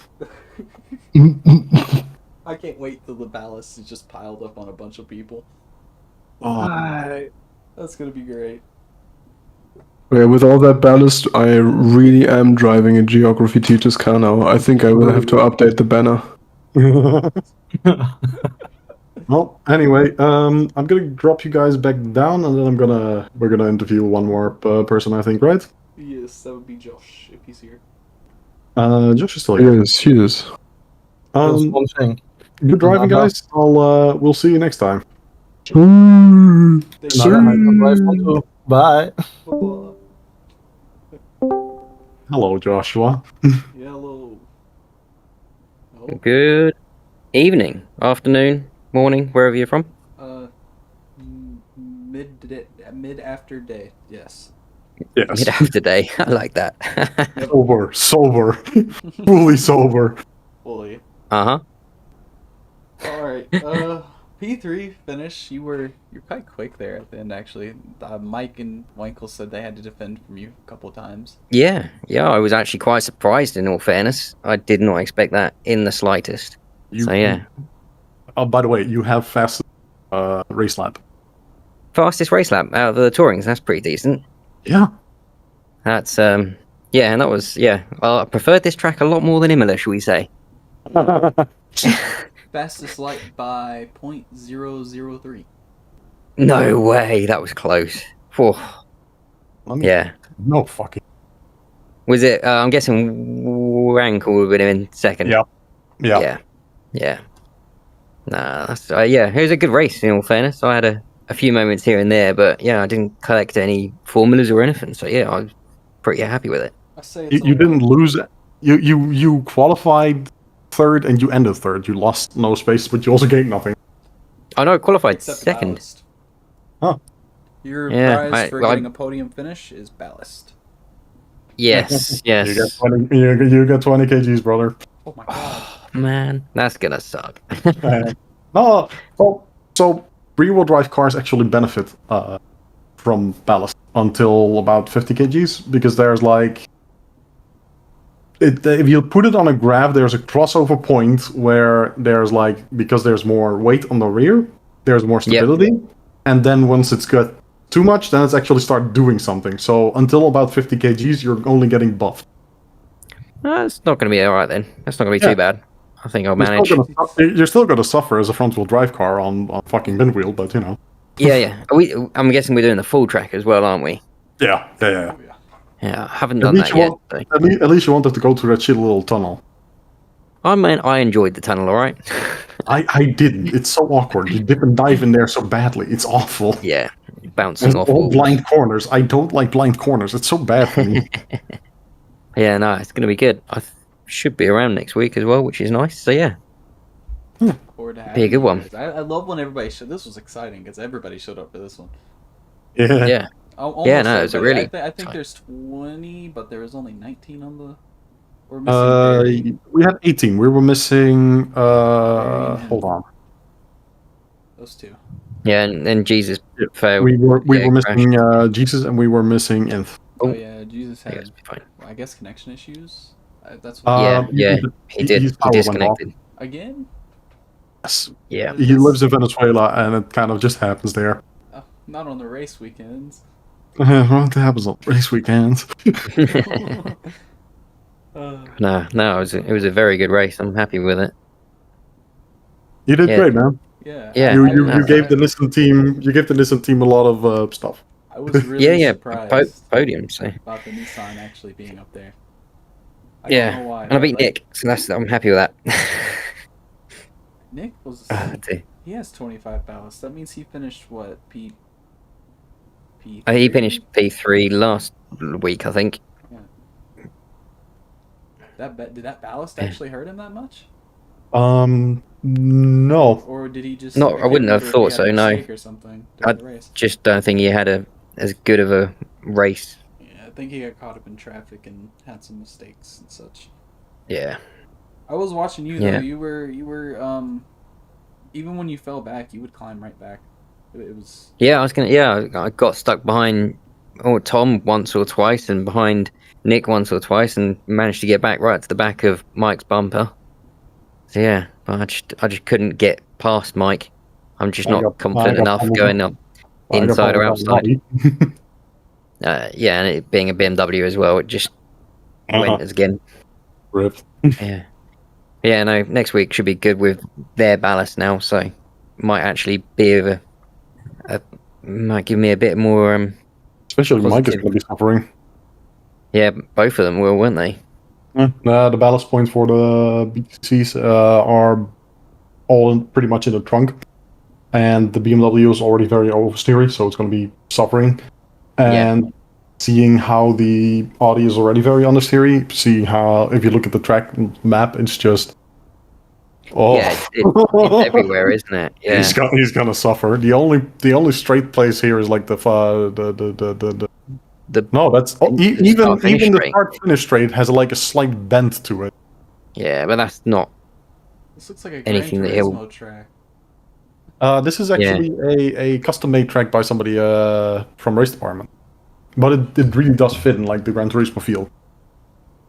I can't wait till the ballast is just piled up on a bunch of people. That's gonna be great. Yeah, with all that ballast, I really am driving a geography teacher's car now. I think I will have to update the banner. Well, anyway, I'm gonna drop you guys back down, and then we're gonna interview one more person, I think, right? Yes, that would be Josh if he's here. Josh is still here. Yes, he is. One thing. Good driving, guys. We'll see you next time. Bye. Hello, Joshua. Hello. Good evening, afternoon, morning, wherever you're from. Mid after day. Yes. Yes. Mid after day. I like that. Sober, fully sober. Fully. Uh-huh. All right. P3 finish. You're quite quick there at the end, actually. Mike and Winkle said they had to defend from you a couple times. Yeah, I was actually quite surprised, in all fairness. I did not expect that in the slightest. So, yeah. Oh, by the way, you have fastest race lap. Fastest race lap out of the Tourings, that's pretty decent. Yeah. That's, and that was, well, I preferred this track a lot more than Imola, shall we say. Fastest light by 0.003. No way, that was close. Whew. Yeah. No fucking. Was it, I'm guessing Rankle would have been in second. Yeah. Nah, that's, it was a good race, in all fairness. I had a few moments here and there, but I didn't collect any formulas or anything, so I was pretty happy with it. I say you didn't lose. You qualified third and you ended third. You lost no space, but you also gained nothing. I know, I qualified Except second. ballast. Huh. Your prize for getting a podium finish is ballast. Yes. You get 20 kgs, brother. Oh my god. Man, that's gonna suck. No, so rear-wheel drive cars actually benefit from ballast until about 50 kgs, because there's like... if you put it on a graph, there's a crossover point where there's like, because there's more weight on the rear, there's more stability, and then once it's got too much, then it's actually start doing something. So until about 50 kgs, you're only getting buffed. It's not going to be alright then. That's not going to be too bad. I think I'll manage. You're still going to suffer as a front-wheel drive car on fucking bin-wheel, but you know. Yeah. I'm guessing we're doing the full track as well, aren't we? Yeah. Yeah, I haven't done that yet. At least you wanted to go through that shitty little tunnel. I mean, I enjoyed the tunnel, alright? I didn't. It's so awkward. You dip and dive in there so badly. It's awful. Yeah, bouncing off all walls. blind corners. I don't like blind corners. It's so bad for me. Yeah, no, it's going to be good. I should be around next week as well, which is nice. So, yeah. Look forward to having Be a good you one. guys. I love when everybody showed. This was exciting because everybody showed up for this one. Yeah. Yeah. Almost Yeah, no, it was a everybody. really. I think there's 20, but there was only 19 on the. We're missing Barry. We had 18. We were missing. Barry and Hold on. those two. Yeah, and Jesus failed. We were crashed. missing Jesus, and we were missing Inth. Oh yeah, Jesus I had. guess fine. Well, I guess connection issues. That's what. Yeah, he did. His He power went off. disconnected. Again? Yes. Yeah. He lives in Venezuela, and it kind of just happens there. Not on the race weekends. Well, it happens on race weekends. No, it was a very good race. I'm happy with it. You did great, man. Yeah. Yeah. You gave the Nissan team a lot of stuff. I was really surprised podium. So about the Nissan actually being up there. I yeah, don't know why, and I beat but, Nick, so I'm happy with that. Nick was. Dear. He has 25 ballasts. That means he finished what? P. He finished P3 last week, I think. Yeah. Did that ballast actually hurt him that much? No. Or did he just? I wouldn't have thought so. No. Or something I the race? just don't think he had as good of a race. Yeah, I think he got caught up in traffic and had some mistakes and such. Yeah. I was watching you Yeah. though. You were even when you fell back, you would climb right back. It was. Yeah, I got stuck behind Tom once or twice and behind Nick once or twice and managed to get back right to the back of Mike's bumper. So yeah, but I just couldn't get past Mike. I'm just not confident enough going up inside or outside. Yeah, and it being a BMW as well, it just went as again. Rip. Yeah. Yeah, no, next week should be good with their ballast now, so might actually be might give me a bit more Especially positive. Mike is going to be suffering. Yeah, both of them will, won't they? The ballast points for the BTCs are all pretty much in the trunk, and the BMW is already very oversteery, so it's going to be suffering. And seeing how the Audi is already very understeery, seeing how if you look at the track map, it's just Yeah, it's everywhere, isn't it? Yeah. He's gonna suffer. The only straight place here is like even the start finish straight has like a slight bend to it. Yeah, but that's not This looks like a anything that he'll. track. This is actually a custom made track by somebody from race department, but it really does fit in like the Gran Turismo field.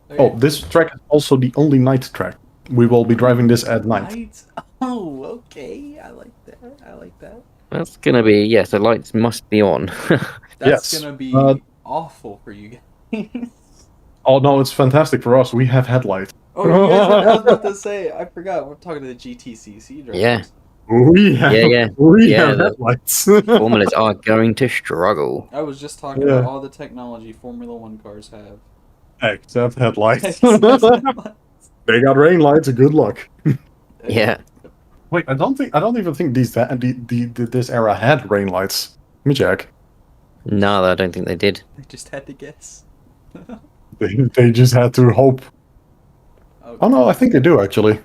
Okay. Oh, this track is also the only night track. We will be driving this at night. Oh, okay. I like that. That's gonna be so lights must be on. That's Yes. gonna be awful for you guys. Oh no, it's fantastic for us. We have headlights. Oh, you guys, I was about to say, I forgot. We're talking to the GTCC drivers. Yeah. We have the headlights. Formulas are going to struggle. I was just talking about all the technology Formula One cars have. Except headlights. They got rain lights. Good luck. Yeah. Wait, I don't even think this era had rain lights. Let me check. No, I don't think they did. I just had to guess. They just had to hope. Okay. Oh no, I think they do actually.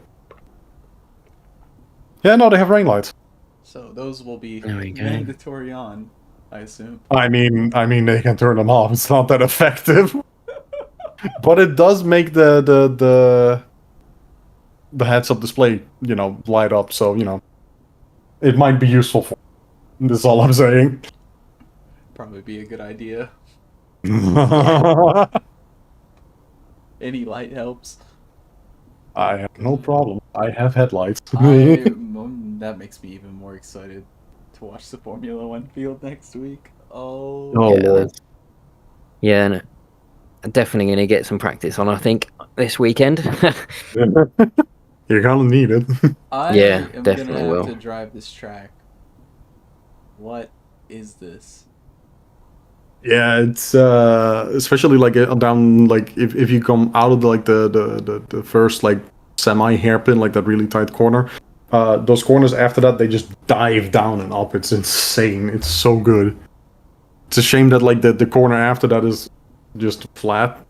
Yeah, no, they have rain lights. So those will be There we go. mandatory on, I assume. I mean, they can turn them off. It's not that effective, but it does make the heads-up display, light up. So it might be useful for. That's all I'm saying. Probably be a good idea. Any light helps. I have no problem. I have headlights. That makes me even more excited to watch the Formula One field next week. Oh, Lord. Yeah, no. I'm definitely going to get some practice on, I think, this weekend. You're gonna need it. I Yeah, am definitely gonna will. have to drive this track. What is this? Yeah, it's especially like down like if you come out of like the first like semi hairpin, like that really tight corner. Those corners after that, they just dive down and up. It's insane. It's so good. It's a shame that like the corner after that is just flat,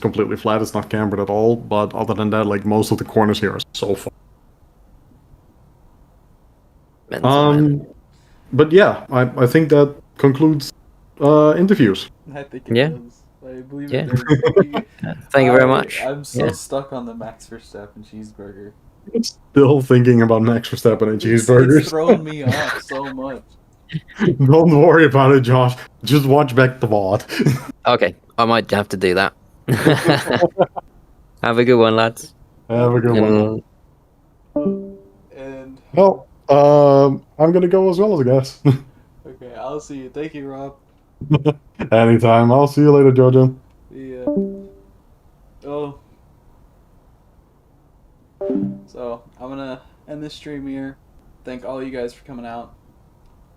completely flat. It's not cambered at all. But other than that, like most of the corners here are so fun. Mental, man. But yeah, I think that concludes interviews. I think it Yeah. does. I believe Yeah. it does. Thank you very much. I'm so Yeah. stuck on the Max Verstappen cheeseburger. Still thinking about Max Verstappen and cheeseburgers. It's thrown me off so much. Don't worry about it, Josh. Just watch back the VOD. Okay, I might have to do that. Have a good one, lads. Have a good one. And Well, I'm gonna go as well, I guess. okay, I'll see you. Thank you, Rob. Anytime. I'll see you later, Jojo. Yeah. Oh. So I'm gonna end this stream here. Thank all you guys for coming out.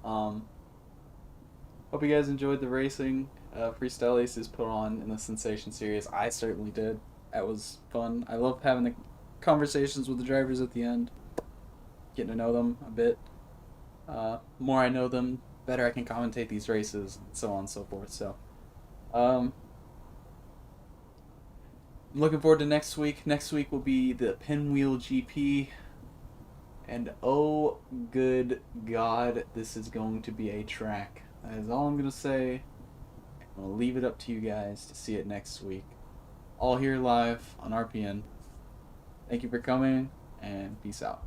Hope you guys enjoyed the racing Freestyle Aces put on in the Sennsation series. I certainly did. That was fun. I love having the conversations with the drivers at the end. Getting to know them a bit. More I know them, better I can commentate these races, and so on and so forth. So, looking forward to next week. Next week will be the Pinwheel GP. And oh, good God, this is going to be a track. That is all I'm going to say. I'm going to leave it up to you guys to see it next week. All here live on RPN. Thank you for coming, and peace out.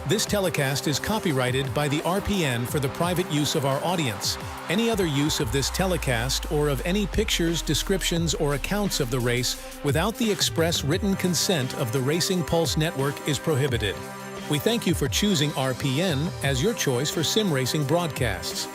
This telecast is copyrighted by the RPN for the private use of our audience. Any other use of this telecast or of any pictures, descriptions, or accounts of the race without the express written consent of the Racing Pulse Network is prohibited. We thank you for choosing RPN as your choice for sim racing broadcasts.